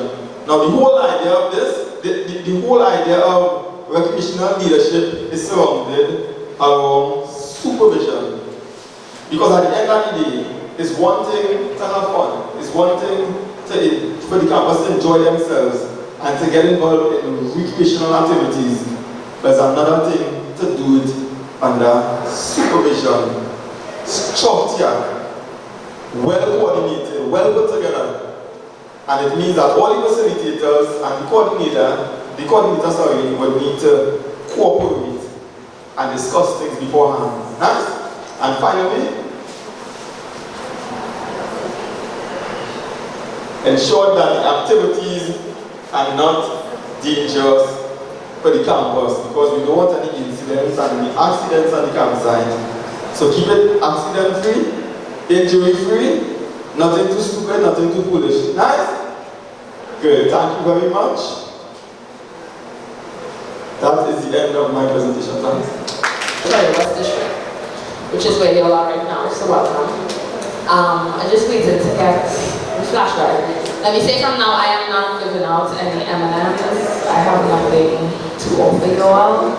Now the whole idea of this, the whole idea of recreational leadership is surrounded around supervision. Because at the end of the day, it's one thing to have fun, it's one thing for the campus to enjoy themselves and to get involved in recreational activities. There's another thing to do it under supervision, structure, well coordinated, well put together. And it means that all the facilitators and the coordinator would need to cooperate and discuss things beforehand. Nice? And finally, ensure that the activities are not dangerous for the campus because we don't want any incidents and any accidents on the campsite. So keep it accident-free, injury-free, nothing too stupid, nothing too foolish. Nice? Good, thank you very much. That is the end of my presentation. Thanks. West District, which is where you all are right now, so welcome. I just waited to get the flash drive. Let me say from now, I am not giving out any M&Ms. I have nothing to offer you all.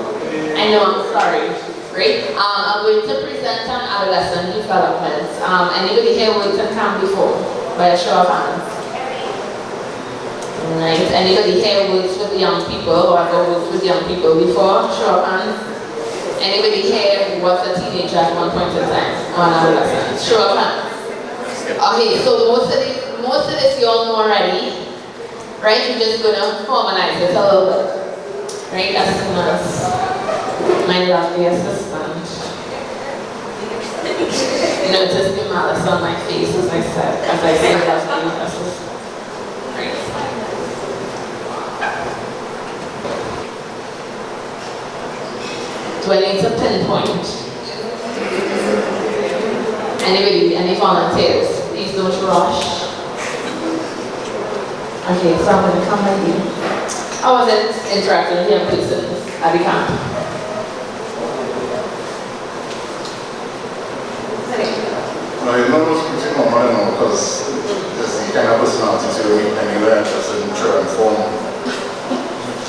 I know, I'm sorry. Great. I'm going to present on adolescent development. Anybody here worked in camp before? By a show of hands. Right. Anybody here works with young people or ever worked with young people before? Show of hands. Anybody here was a teenager at one point in time or an adolescent? Show of hands. Okay, so most of this you all know already, right? You're just gonna formalize it a little bit, right? As soon as my lovely assistant noticed the malice on my face as I said lovely assistant. Do I need to pinpoint? Any volunteers? Please don't rush. Okay, so I'm going to come with you. How was it interacting with young persons at the camp? You know, most people don't want to know because it's the kind of personality to meet anywhere just in true and form.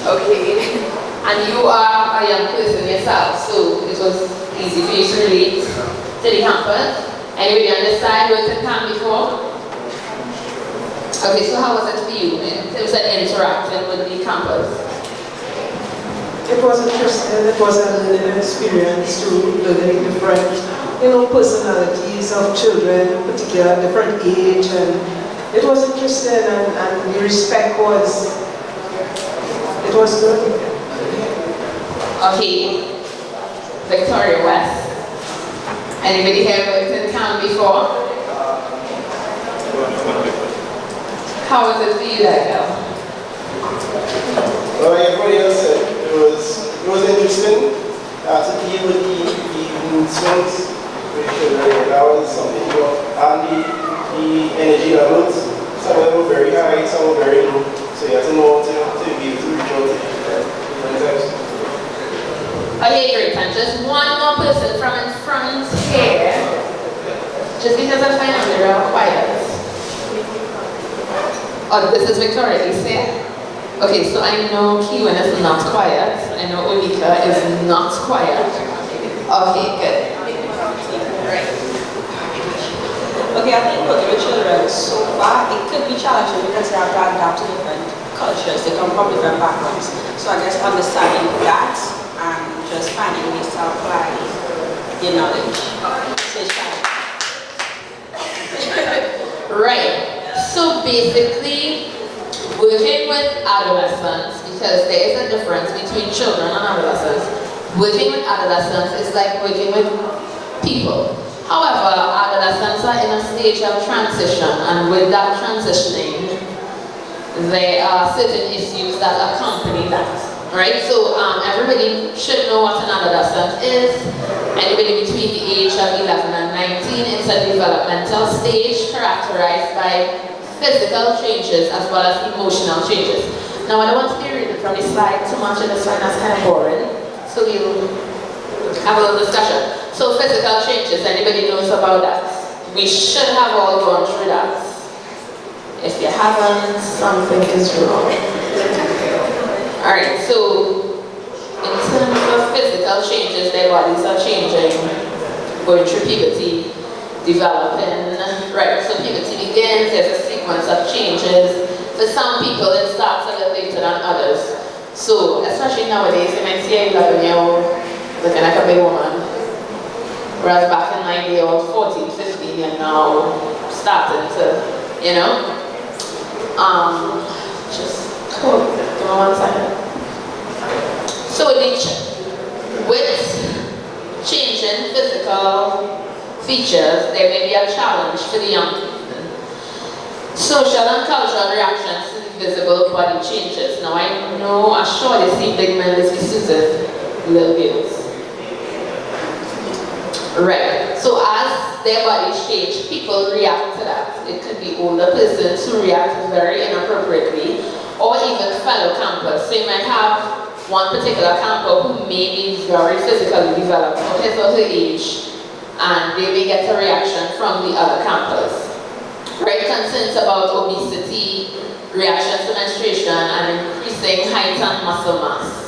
Okay. And you are a young person yourself, so it was easy for you to relate to the campus. Anybody on this side worked at camp before? Okay, so how was it for you in terms of interacting with the campus? It was interesting. It was a learning experience to learning different, personalities of children, particular different age, and it was interesting. And the respect was good. Okay, Victoria West. Anybody here worked in camp before? How was it for you, that girl? Well, like everybody else said, it was interesting to deal with the mood swings with children. That was something new, and the energy levels. Some of them were very high, some were very low. So you have to know to be able to reach out to different types. Okay, great. And just one more person from in front here. Just because I find out they're all quiet. Oh, this is Victoria, you see? Okay, so I know Kiwan is not quiet. I know Onika is not quiet. Okay, good. Right. Okay, I think working with children so far, it could be challenging because they have to adapt to different cultures. They come from different backgrounds. So I guess understanding that and just finding ways to apply your knowledge. So it's challenging. Right. So basically, working with adolescents, because there is a difference between children and adolescents, working with adolescents is like working with people. However, adolescents are in a stage of transition, and with that transitioning, there are certain issues that accompany that. Right? So everybody should know what an adolescent is. Anybody between the age of 11 and 19, it's a developmental stage characterized by physical changes as well as emotional changes. Now I don't want to be reading from this slide too much, and this one that's kind of boring. So we'll have a little discussion. So physical changes, anybody knows about that? We should have all gone through that. If you haven't, something is wrong. Alright, so in terms of physical changes, their bodies are changing, going through puberty, developing. Right, so puberty begins, there's a sequence of changes. For some people, it starts a little later than others. So, especially nowadays, you might see a 11-year-old looking like a big woman. Whereas back in my day, I was 14, 15, and now starting to, you know. Just cool. Give me 1 second. So with changing physical features, there may be a challenge for the young people. Social and cultural reactions to the visible body changes. Now I know, I'm sure they see big men as suited little girls. Right. So as their bodies change, people react to that. It could be older persons who react very inappropriately, or even fellow campers. So you might have one particular camper who may be very physically developed for his or her age, and they may get a reaction from the other campers. Right? Concerns about obesity, reactions to menstruation, and increasing height and muscle mass.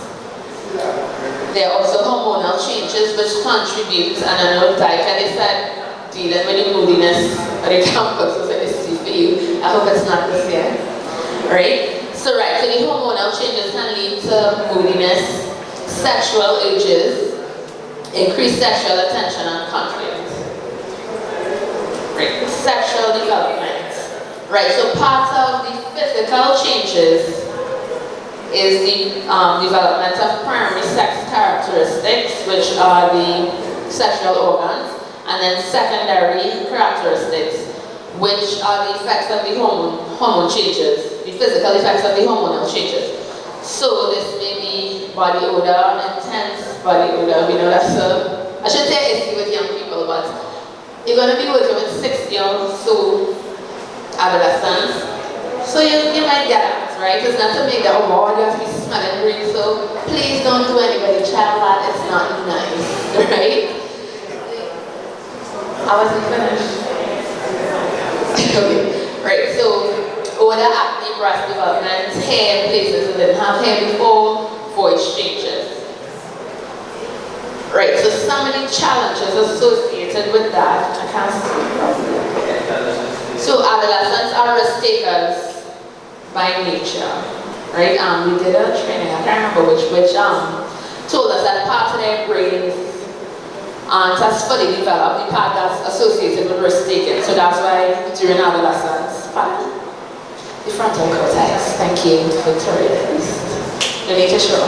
There are also hormonal changes which contribute, and I know Daika said dealing with the moodiness of the campus is an issue for you. I hope it's not this year. Right? So right, so the hormonal changes can lead to moodiness, sexual urges, increased sexual attention and conflict. Right, sexual development. Right, so part of the physical changes is the development of primary sex characteristics, which are the sexual organs, and then secondary characteristics, which are the effects of the hormone changes, the physical effects of the hormonal changes. So this may be body odor, intense body odor. We know that's I shouldn't say issue with young people, but you're going to be working with 60 or so adolescents. So you might get that, right? It's not to make that award, you have to be smelling green, so please don't do anybody child that, it's not nice, right? I wasn't finished. Okay, right, so odor, acne, breast development, hair in places that didn't have hair before, voice changes. Right, so some of the challenges associated with that, I can't see properly. So adolescents are risk takers by nature, right? We did a training, I can't remember which told us that part of their brains aren't as fully developed, the part that's associated with risk taking. So that's why during adolescence, the frontal cortex, thank you, Victoria, you need to show,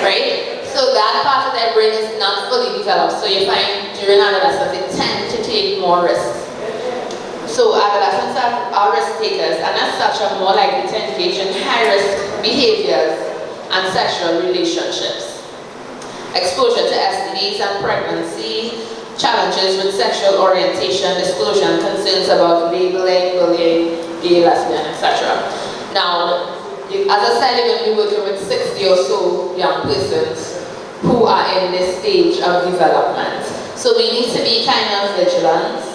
right? So that part of their brain is not fully developed. So you find during adolescence, they tend to take more risks. So adolescents are risk takers, and as such are more likely to engage in high-risk behaviors and sexual relationships. Exposure to STDs and pregnancy, challenges with sexual orientation, disclosure and concerns about labeling, bullying, gay, lesbian, etc. Now, as I said, you're going to be working with 60 or so young persons who are in this stage of development. So we need to be kind of vigilant.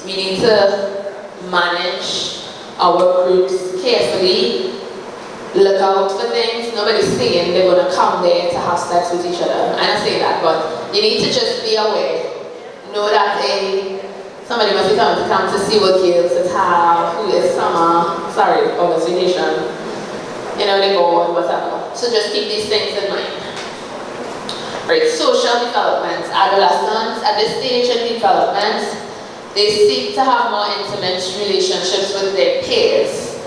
We need to manage our groups carefully, look out for things. Nobody's saying they're going to come there to have sex with each other. I don't say that, but you need to just be aware. Know that somebody must be coming to see what girls it have, who is summer, August vacation, you know, they go and whatever. So just keep these things in mind. Right, social development. Adolescents at this stage in development, they seek to have more intimate relationships with their peers.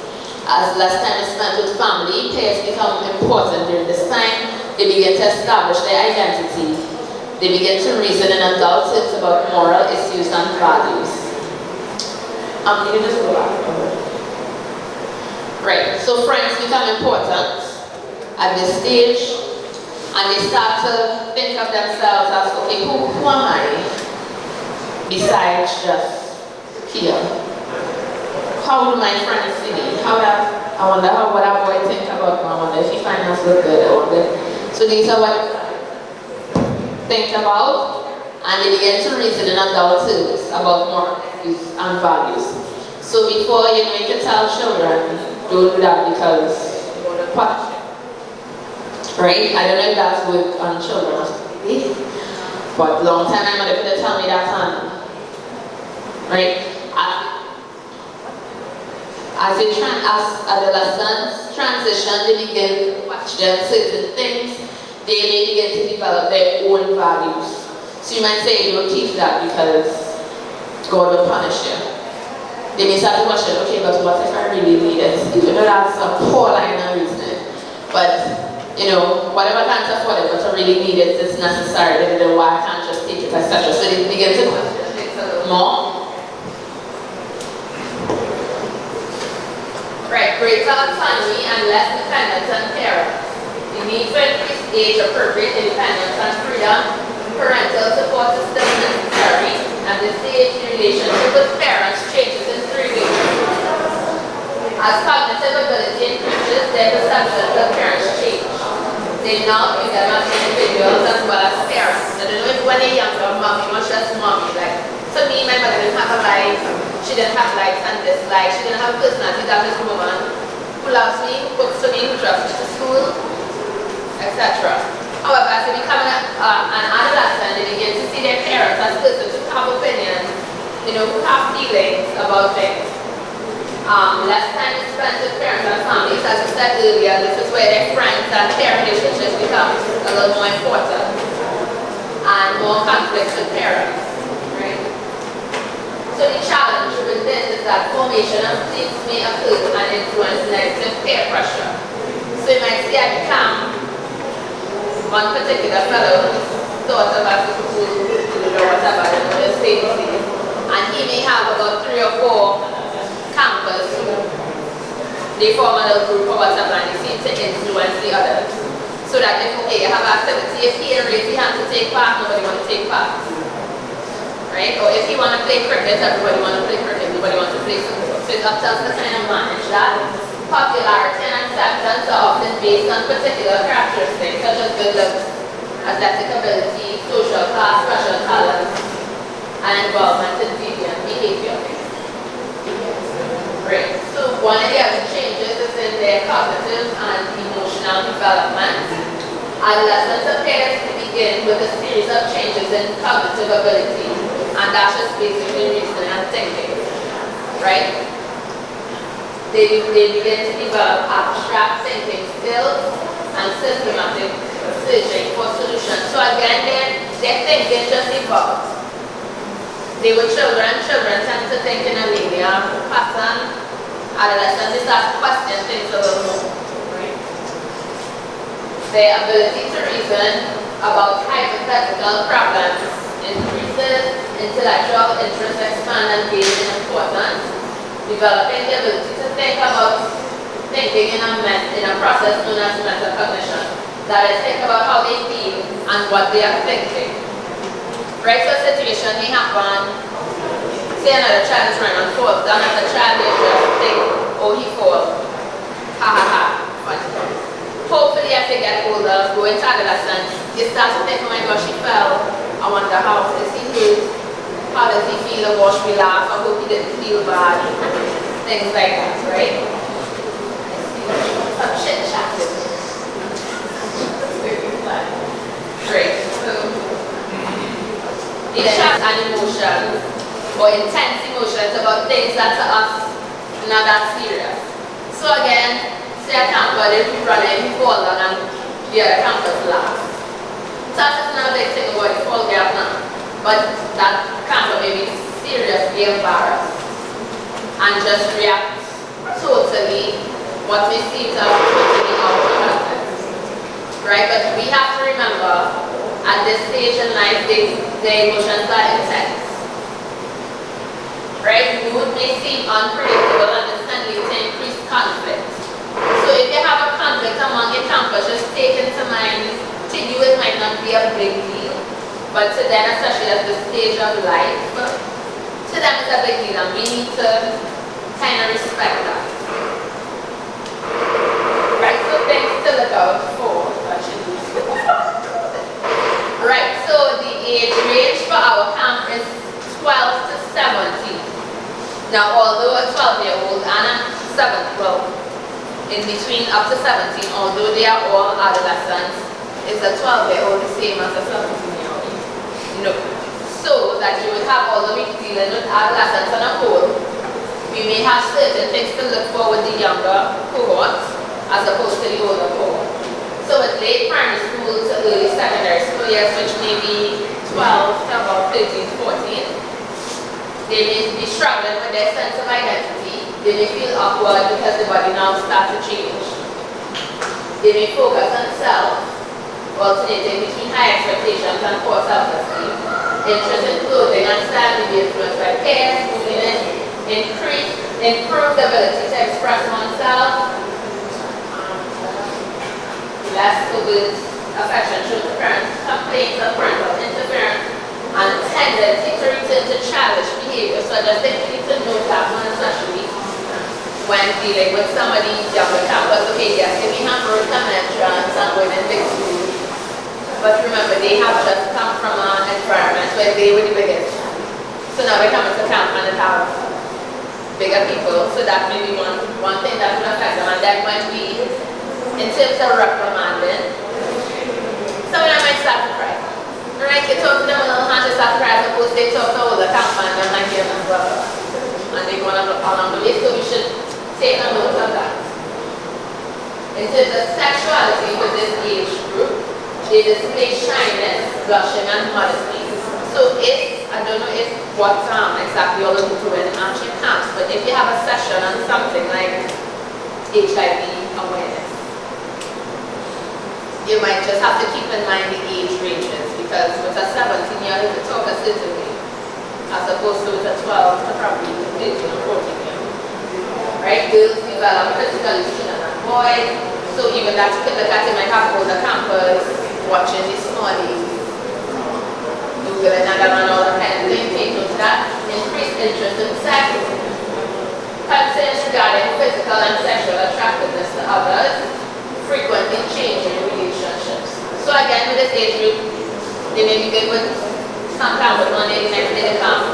As less time is spent with family, peers become important during this time. They begin to establish their identity. They begin to reason in adult terms about moral issues and values. You can just go back. Right, so friends become important at this stage, and they start to think of themselves as, okay, who am I besides just here? How do my friends see me? I wonder what that boy think about me. I wonder if he finds us look good. So these are what think about, and they begin to reason in adult terms about moral issues and values. So before you can tell children, don't do that because you're going to punish them. Right? I don't know if that's with on children, but long time my mother could tell me that right? As adolescents transition, they begin to question certain things. They may begin to develop their own values. So you might say, don't teach that because God will punish you. They may start to question, okay, but what if I really need it? Even though that's a poor line of reasoning. But, you know, whatever I can't afford it, but I really need it, it's necessary, then why I can't just take it, etc. So they begin to question things a little more. Right, greater autonomy and less dependence on parents. The need for increased age-appropriate independence and freedom, parental support is still necessary, and the stage relationship with parents changes in 3 ways. As cognitive ability increases, their perceptions of parents change. They now view them as individuals as well as parents. I don't know if when they're younger, mommy was just mommy. Like, to me, my mother didn't have a life. She didn't have likes and dislikes. She didn't have a personality. That was a woman who loves me, who cooks for me, who drives me to school, etc. However, as they become an adolescent, they begin to see their parents as persons who have opinions, you know, who have feelings about things. Less time is spent with parents and families. As I said earlier, this is where their friends and their relationships become a little more important, and more conflicts with parents. Right? So the challenge with this is that formation of cliques may occur and influence negative peer pressure. So you might see I become one particular fellow who's thought about the school or whatever, the state, and he may have about 3 or 4 campers who they form a little group or whatever, and they seem to influence the others. So that if, okay, you have activity, if he raise his hand to take part, nobody wants to take part. Right? Or if you want to play cricket, everybody wants to play cricket, nobody wants to play football. So it's up to us to kind of manage that. Popularity and acceptance are often based on particular characteristics such as good looks, athletic ability, social class, special talents, and involvement in deviant behavior. Right. So one of the other changes is in their cognitive and emotional development. Adolescence appears to begin with a series of changes in cognitive ability, and that's just basically reasoning and thinking. Right? They begin to develop abstract thinking skills and systematic searching for solutions. So again, their thinking just evolves. They were children tend to think in a linear pattern. Adolescents, they start to question things a little more. Right? Their ability to reason about hypothetical problems increases, intellectual interest expand and gain in importance, developing the ability to think about thinking in a process known as metacognition. That is, think about how they feel and what they are thinking. Right, so a situation may happen, say another child is running on falls, another child will just think, oh, he falls. Ha ha ha. Funny. Hopefully as they get older, go into adolescence, you start to think, oh my gosh, he fell. I wonder how is he hurt? How does he feel? Or wash me laugh? I hope he didn't feel bad. Things like that, right? Some shit chatting. Great. So, the chat and emotions, or intense emotions about things that to us not that serious. So again, say a camper, if you run and you fall down and the other campers laugh. So that's not a big thing about the fall gap now. But that camper may be seriously embarrassed and just react totally what we see as totally out of context. Right? But we have to remember at this stage in life the emotions are intense. Right? Mood may seem unpredictable and this can lead to increased conflict. So if you have a conflict among your campers, just take into mind, to you it might not be a big deal, but to them, especially at this stage of life, to them it's a big deal and we need to kind of respect that. Right, so things to look out for. Right, so the age range for our camp is 12 to 17. Now although a 12-year-old and a 7, in between up to 17, although they are all adolescents, is a 12-year-old the same as a 17-year-old? No. So that you would have, although we're dealing with adolescents on a whole, we may have certain things to look for with the younger cohorts as opposed to the older cohort. So with late primary school to early secondary school years, which may be 12 to about 13, 14, they may be struggling with their sense of identity. They may feel awkward because the body now starts to change. They may focus on self, alternating between high expectations and poor self-esteem. Interest in clothing and style may be influenced by peers, moodiness, improved ability to express oneself, less overt affection shown to parents, complaints of parental interference, and tendency to return to childish behavior. So I just think we need to note that one, especially when dealing with somebody younger campus. Okay, yes, they may have road entrance and going in big school, but remember they have just come from an environment where they were the biggest. So now they're coming to camp and they have bigger people, so that may be one thing that will affect them, and that might be in terms of reprimanding. Some of them might start to cry. Right? You talk to them a little harsh, they start to cry, suppose they talk to older camp and they're not hearing as well. And they're going along the way, so we should take a note of that. In terms of sexuality with this age group, they display shyness, blushing, and modesty. So if, I don't know if what exactly all of you do in ancient camps, but if you have a session on something like HIV awareness, you might just have to keep in mind the age ranges, because with a 17-year-old, you could talk a certain way, as opposed to with a 12 to probably 13 or 14-year-old. Right? Girls develop physically sooner than boys, so even that you could look at it, might have older campers watching the smallies, Googling and all that kind of thing. Take note of that. Increased interest in sex, concerns regarding physical and sexual attractiveness to others, frequently changing relationships. So again, with this age group, they may be good with some campers one day, the next day they come.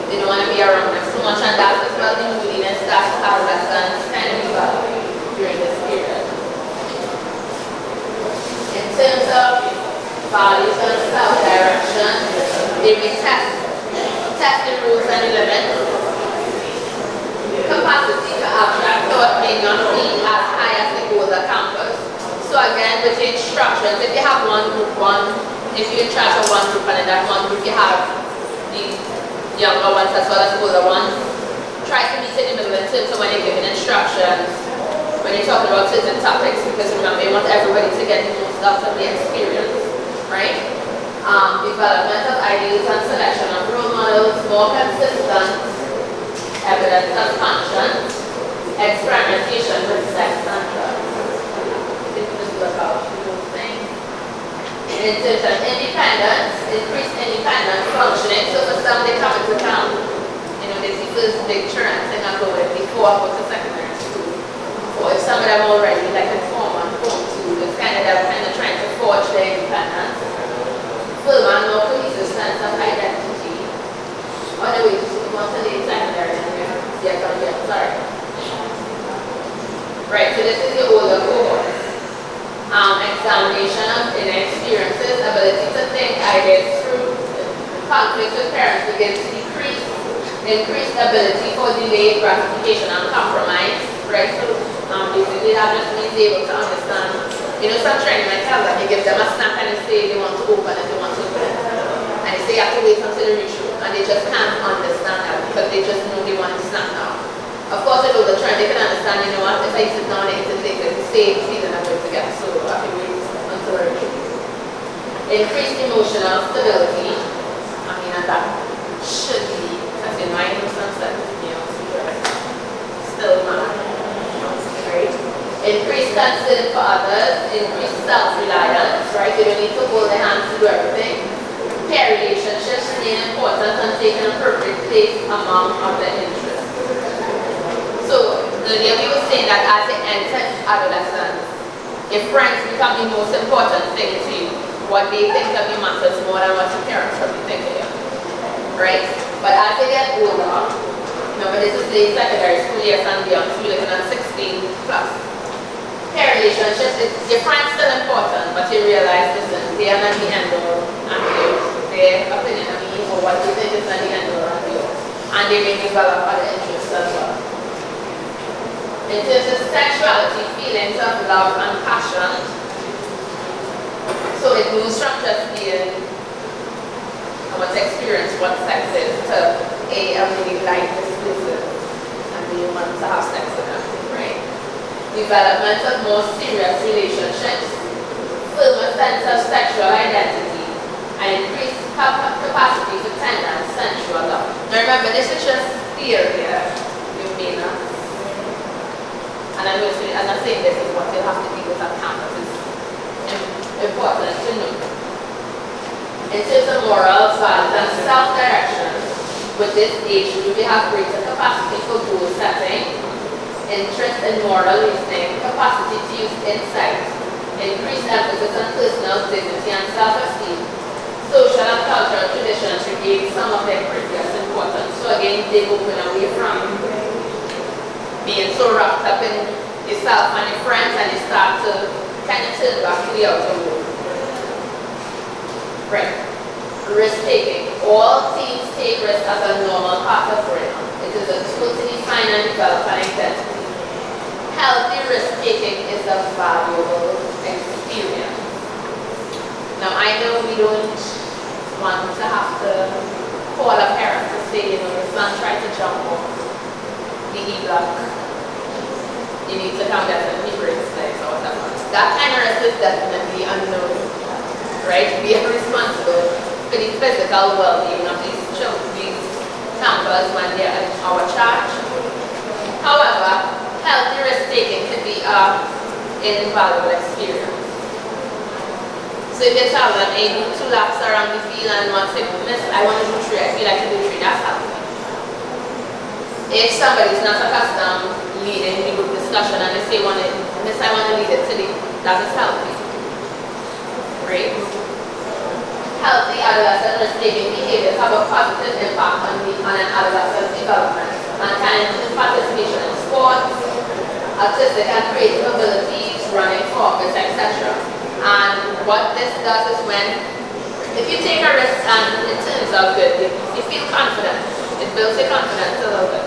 They don't want to be around them so much, and that's as well the moodiness that adolescents kind of develop during this period. In terms of values and self-direction, they may test the rules and limits. Capacity to abstract thought may not be as high as the older campus. So again, with the instructions, if you have one group, if you're in charge of one group and in that one group you have the younger ones as well as older ones, try to meet in the middle in terms of when you're giving instructions, when you're talking about certain topics, because remember, you want everybody to get the most out of the experience, right? Development of ideals and selection of role models, more consistent evidence of conscience, experimentation with sex and drugs. Just look out for those things. In terms of independence, increased independence functioning. So for some, they come into camp, first big churn thing I'm going before I go to secondary school. Or if some of them already like in Form 1, Form 2, it's kind of they're kind of trying to forge their independence. Full and more cohesive sense of identity. On the way to school, once a day secondary, they're going to get sorry. Right, so this is the older cohort. Examination of inner experiences, ability to think ideas through, conflict with parents begins to decrease, increased ability for delayed gratification and compromise, right? So basically that just means able to understand, you know, some training might tell them, you give them a snack and they say they want to open it, they want to open it. And they say you have to wait until they reach you, and they just can't understand that because they just know they want to snack now. Of course, over the trend, they can understand, you know what, if I sit down, they eat it, it's the same feeling I'm going to get, so I can wait until I reach you. Increased emotional stability, I mean, and that should be, as in my emotional stability, you know, still mad, right? Increased concern for others, increased self-reliance, right? You don't need to hold their hands to do everything. Pair relationships remain important and take an appropriate place among other interests. So, earlier we were saying that as they enter adolescence, if friends become the most important thing to you, what they think of you matters more than what your parents probably think of you, right? But as they get older, remember this is the secondary school years and beyond, so we're looking at 16 plus. Pair relationships, your friends still important, but you realize, listen, they are not the end all and their opinion of me or what they think is not the end all and they may develop other interests as well. In terms of sexuality, feelings of love and passion, so it moves from just being what's experienced, what sex is, to I really like this person and do you want to have sex with them, right? Development of more serious relationships, firmer sense of sexual identity, and increased capacity for tender and sensual love. Now remember, this is just theory here, you may not. And I'm not saying this is what you'll have to deal with at campus. It's important to know. In terms of morals, values, and self-direction, with this age group, you have greater capacity for goal setting, interest in moral reasoning, capacity to use insight, increased emphasis on personal dignity and self-esteem. Social and cultural traditions regain some of their previous importance. So again, they open away from being so wrapped up in yourself and your friends, and you start to kind of turn back to the outer world. Right. Risk-taking. All teens take risks as a normal part of growing up. It is a tool to define and develop an identity. Healthy risk-taking is a valuable experience. Now, I know we don't want to have to call a parent to say, you know, your son tried to jump off the E-block, you need to come back and keep raising legs or whatever. That kind of risk is definitely unknown, right? We are responsible for the physical well-being of these children, these campers when they are in our charge. However, healthy risk-taking can be an invaluable experience. So if you tell them, hey, do 2 laps around the field and once they miss, I want to do 3, I feel like to do 3, that's healthy. If somebody is not accustomed leading the group discussion and they say, miss, I want to lead it today, that is healthy. Right? Healthy adolescent risk-taking behaviors have a positive impact on an adolescent's development and can include participation in sports, artistic and creative abilities, running for office, etc. And what this does is when, if you take a risk and it turns out good, you feel confident. It builds your confidence a little bit,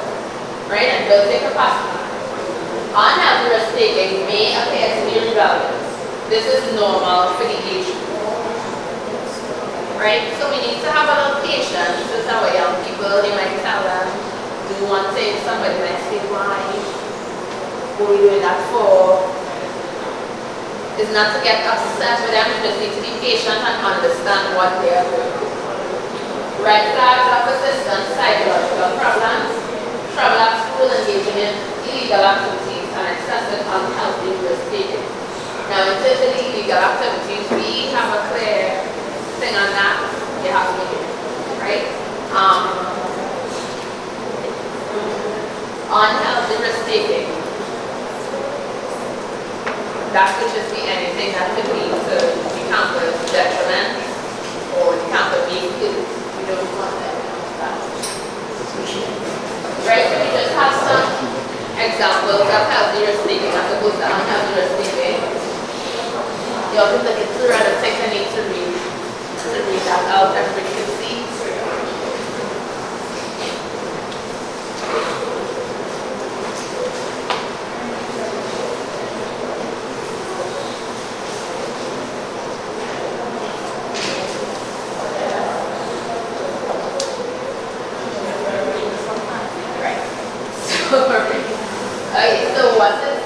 right? And builds your capacity. Unhealthy risk-taking may appear to be rebellious. This is normal for the age group, right? So we need to have a little patience with our young people. They might tell them, do one thing, somebody might say, why? What are we doing that for? It's not to get upset with them, you just need to be patient and understand what they are doing. Red flags are persistent psychological problems, trouble at school, engaging in illegal activities, and excessive unhealthy risk-taking. Now, in terms of the illegal activities, we have a clear thing on that. You have to make it, right? unhealthy risk-taking. That could just be anything that could lead to the campus detriment or the campus being killed. We don't want that. Right, so we just have some examples of healthy risk-taking as opposed to unhealthy risk-taking. You have to look at through and the text I need to read that out, everybody can see. Okay, so what is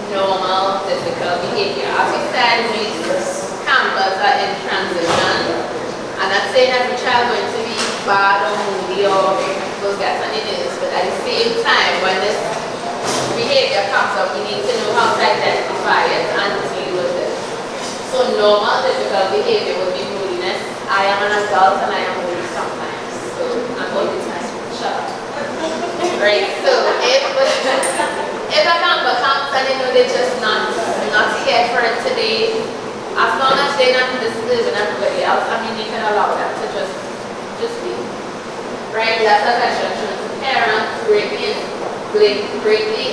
normal physical behavior? As we said, campus are in transition. I'm not saying every child is going to be bad or moody or will get on the news, but at the same time, when this behavior comes up, we need to know how to identify it and deal with it. So normal physical behavior would be moodiness. I am an adult and I am moody sometimes. So I'm going to shut up. Right, so if a camper comes and they know they're just not here for it today, as long as they're not disturbing everybody else, I mean, you can allow them to just be. Right, that's attention to parents, greatly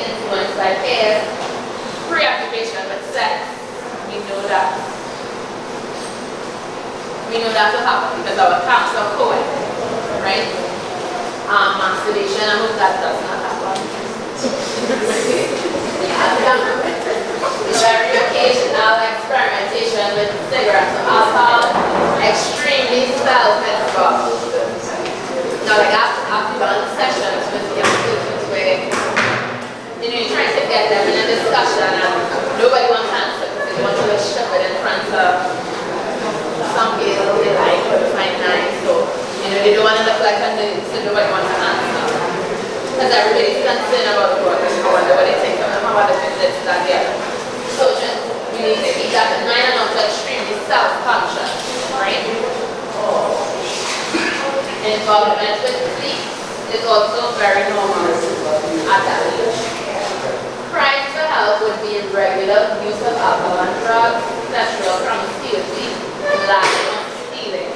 influenced by peers, preoccupation with sex. We know that will happen because our camps are co-ed, right? Masturbation, I hope that does not happen. Very occasional experimentation with cigarettes or alcohol, extremely self-involved. Now, like I've done sessions with young students where, you're trying to get them in a discussion and nobody wants to answer because they want to shove it in front of some girl they like or find nice. So, they don't want to look like a nerd, so nobody wants to answer. Because everybody's concerned about the work, I wonder what they think of them, I wonder if it's this, that, the other. So just, we need to keep that in mind and also extremely self-conscious, right? Involvement with sleep is also very normal at that age. Cries for help would be irregular use of alcohol and drugs, sexual promiscuity, lying or stealing.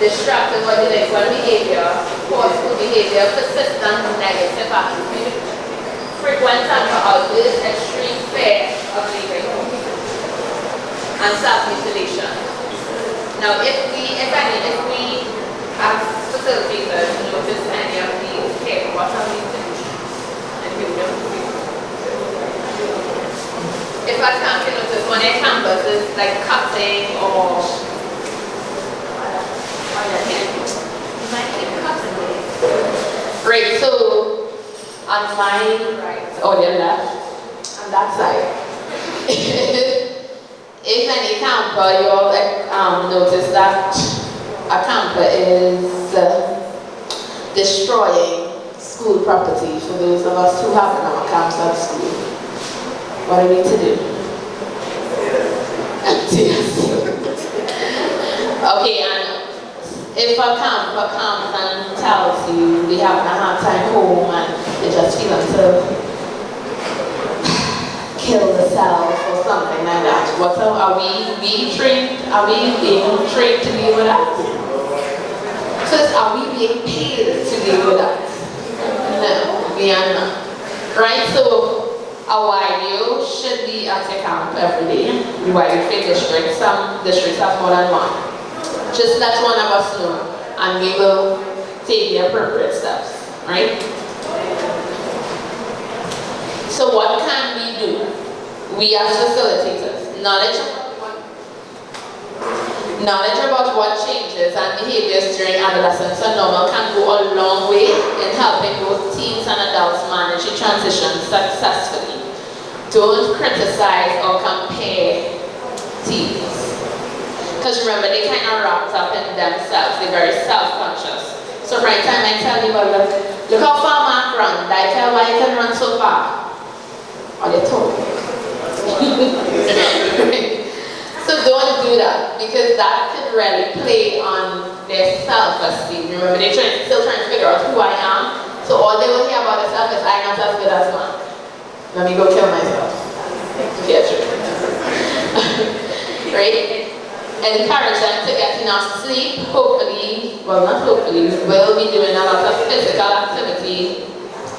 Destructive or delinquent behavior, forceful behavior, persistent negative attitude, frequent temper outbursts, extreme fear of leaving home, and self-mutilation. Now, if we as facilitators notice any of these, okay, what are we doing? And we don't do. If I can't notice one of campus is like cutting or right, so on my right or your left, on that side, if any camper, you'll notice that a camper is destroying school property. For those of us who have our camps at school, what do we need to do? Empty us. Okay, and if a camper comes and tells you they having a hard time home and they just feel to kill themselves or something like that, are we being trained to deal with that? First, are we being paid to deal with that? No, we are not. Right, so our YU should be at a camp every day. The YU free district, some districts have more than one. Just let one of us know and we will take the appropriate steps, right? So what can we do? We as facilitators, knowledge about what changes and behaviors during adolescence and normal can go a long way in helping both teens and adults manage the transition successfully. Don't criticize or compare teens. Because remember, they kind of wrapped up in themselves. They're very self-conscious. So right time I tell you, well, look how far Mark runs. I tell why you can run so far. Or they told. So don't do that, because that could really play on their self-esteem. Remember, they're still trying to figure out who I am. So all they will hear about themselves is, I'm not as good as Mark. Let me go kill myself. Get true. Right? Encourage them to get enough sleep. Hopefully, well not hopefully, we'll be doing a lot of physical activity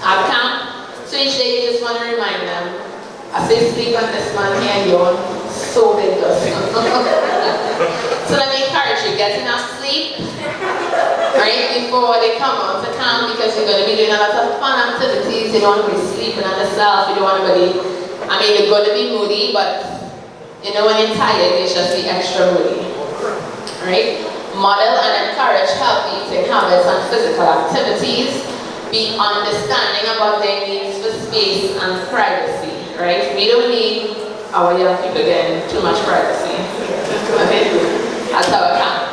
at camp. So each day you just want to remind them, I say sleep on this man here, yawn, so big does. So let me encourage you, get enough sleep, right, before they come out to camp, because you're going to be doing a lot of fun activities. You don't want to be sleeping on yourself, you don't want to be, I mean, you're going to be moody, but you know when you're tired, you just be extra moody, right? Model and encourage healthy eating habits and physical activities. Be understanding about their needs for space and privacy, right? We don't need our young people getting too much privacy, okay? That's our camp.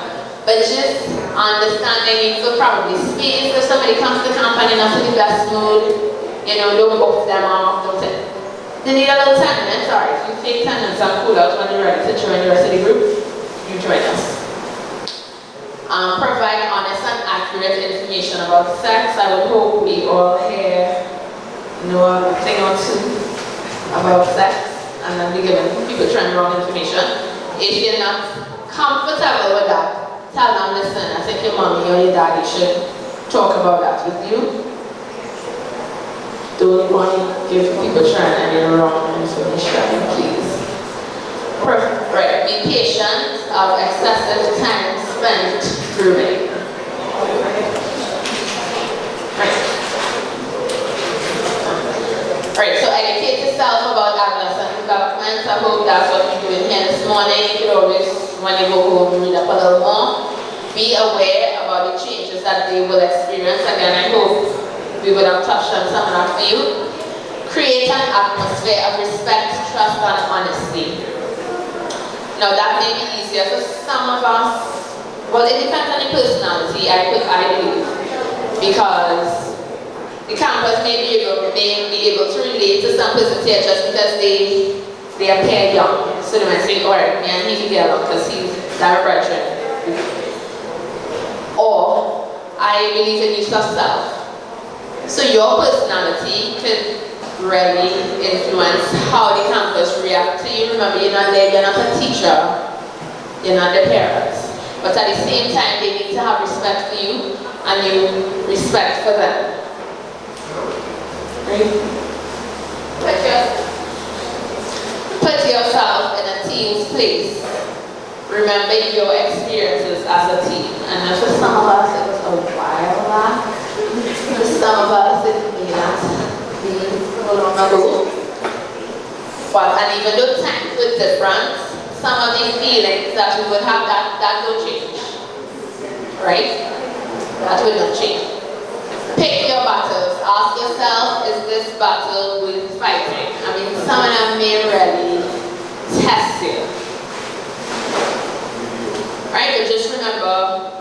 But just understand their need for probably space. If somebody comes to camp and they're not in the best mood, you know, don't box them off, don't say, they need a little 10 minutes, alright, if you take 10 minutes and cool out when you're ready to join the rest of the group, you join us. Provide honest and accurate information about sex. I would hope we all here know a thing or two about sex, and then be giving people trying wrong information. If you're not comfortable with that, tell them, listen, I think your mommy or your daddy should talk about that with you. Don't want to give people trying any wrong information, please. Right, be patient of excessive time spent grooming. Right, so educate yourself about adolescent development. I hope that's what we're doing here this morning. You could always, when you go home, read up a little more. Be aware about the changes that they will experience. Again, I hope we would have touched on some of that for you. Create an atmosphere of respect, trust, and honesty. Now that may be easier for some of us. Well, it depends on the personality, I believe. Because the campers may be able to relate to some persons here just because they appear young. So they might say, alright, me and he can get along because he's their brethren. Or, I believe in use of self. So your personality could really influence how the campus react to you. Remember, you're not there, you're not a teacher, you're not the parents. But at the same time, they need to have respect for you and you respect for them. Right? Put yourself in a team's place. Remember your experiences as a team. And for some of us, it was a while back. For some of us, it may not be so long ago. But, and even though times were different, some of the feelings that we would have, that don't change. Right? That will not change. Pick your battles. Ask yourself, is this battle worth fighting? I mean, some of them may really test you. Right? But just remember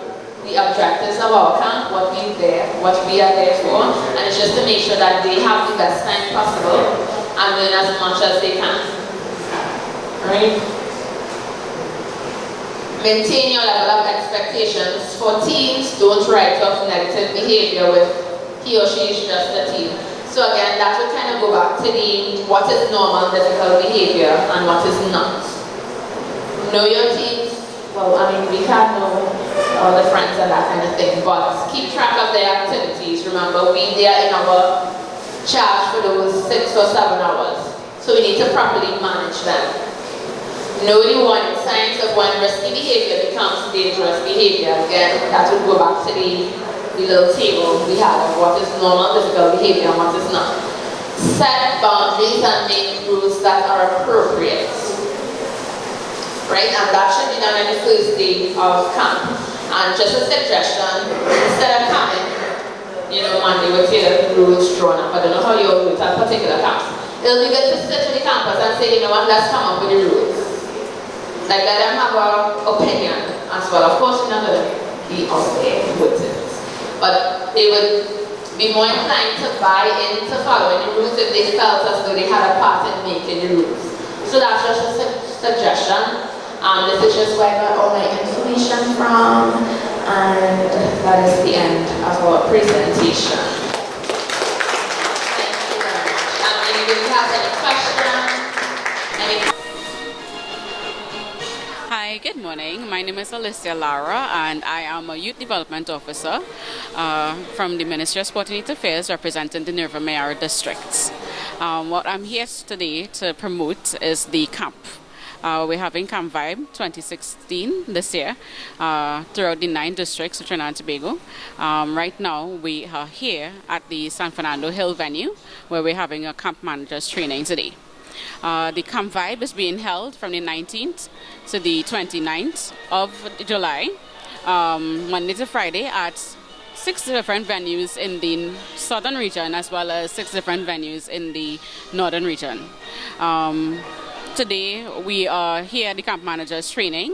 the objectives of our camp, what we are there for, and it's just to make sure that they have the best time possible and learn as much as they can. Right? Maintain your level of expectations. For teens, don't write off negative behavior with he or she is just a teen. So again, that would kind of go back to the what is normal difficult behavior and what is not. Know your teens. Well, I mean, we can't know all the friends and that kind of thing, but keep track of their activities. Remember, they are in our charge for those 6 or 7 hours. So we need to properly manage them. Know the warning signs of when risky behavior becomes dangerous behavior. Again, that would go back to the little table we had of what is normal, difficult behavior and what is not. Set boundaries and make rules that are appropriate. Right? And that should be done on the first day of camp. And just a suggestion, instead of coming, Monday with your rules drawn up. I don't know how you all do it at particular camps. It'll be good to sit with the campus and say, you know what, let's come up with the rules. Like, let them have an opinion as well. Of course, we're not going to be out there with it. But they would be more inclined to buy into following the rules if they felt as though they had a part in making the rules. So that's just a suggestion. This is just where I got all my information from, and that is the end of our presentation. morning. My name is Alicia Lara, and I am a Youth Development Officer from the Ministry of Sport and Youth Affairs representing the Nerva Mayara districts. What I'm here today to promote is the camp. We're having Camp Vibe 2016 this year throughout the 9 districts of Trinidad and Tobago. Right now we are here at the San Fernando Hill venue where we're having a camp managers training today. The Camp Vibe is being held from the 19th to the 29th of July, Monday to Friday at 6 different venues in the southern region as well as 6 different venues in the northern region. Today we are here at the camp managers training,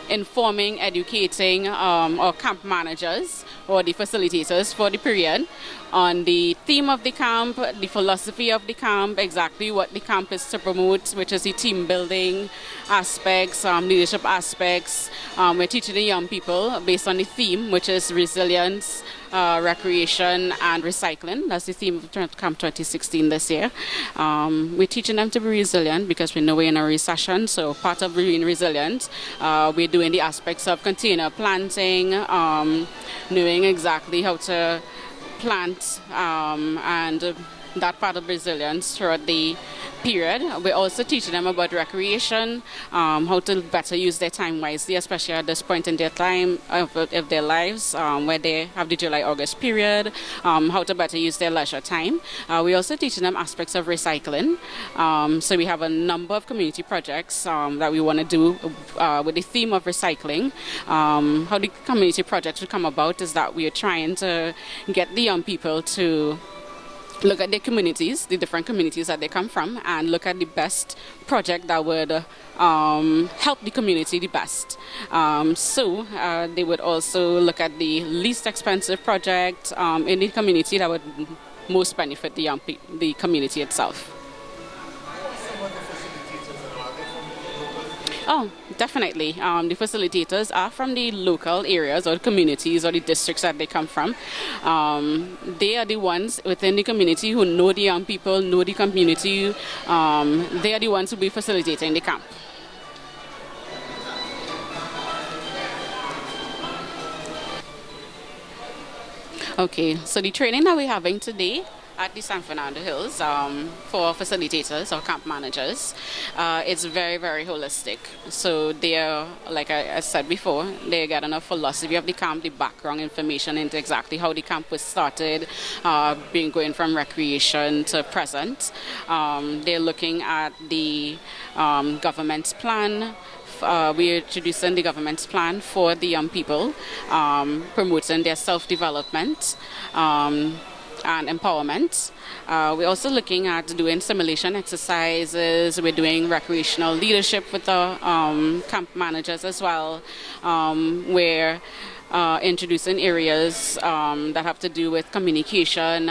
informing, educating our camp managers or the facilitators for the period on the theme of the camp, the philosophy of the camp, exactly what the camp is to promote, which is the team building aspects, leadership aspects. We're teaching the young people based on the theme, which is resilience, recreation and recycling. That's the theme of Camp 2016 this year. We're teaching them to be resilient because we know we're in a recession, so part of being resilient, we're doing the aspects of container planting, knowing exactly how to plant and that part of resilience throughout the period. We're also teaching them about recreation, how to better use their time wisely, especially at this point in their time of their lives, where they have the July-August period, how to better use their leisure time. We're also teaching them aspects of recycling. So we have a number of community projects that we want to do with the theme of recycling. How the community projects will come about is that we are trying to get the young people to look at their communities, the different communities that they come from, and look at the best project that would help the community the best. So they would also look at the least expensive project in the community that would most benefit the community itself. Oh, definitely. The facilitators are from the local areas or communities or the districts that they come from. They are the ones within the community who know the young people, know the community. They are the ones who will be facilitating the camp. Okay, so the training that we're having today at the San Fernando Hills for facilitators or camp managers, it's very, very holistic. So they're, like I said before, they're getting a philosophy of the camp, the background information into exactly how the camp was started, going from recreation to present. They're looking at the government's plan. We're introducing the government's plan for the young people, promoting their self-development and empowerment. We're also looking at doing simulation exercises. We're doing recreational leadership with the camp managers as well. We're introducing areas that have to do with communication.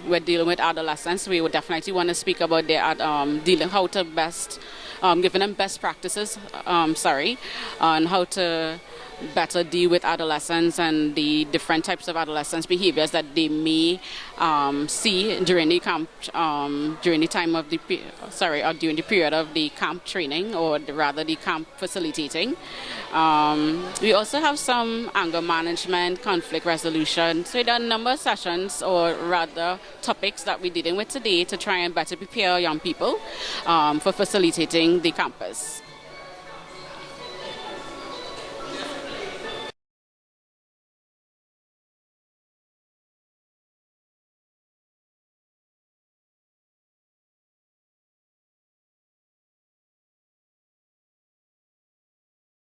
We're dealing with adolescents. We would definitely want to speak about their how to best, giving them best practices, on how to better deal with adolescents and the different types of adolescents behaviors that they may see during the camp, during the time of the during the period of the camp training, or rather the camp facilitating. We also have some anger management, conflict resolution. So there are a number of sessions, or rather topics, that we're dealing with today to try and better prepare young people for facilitating the campus.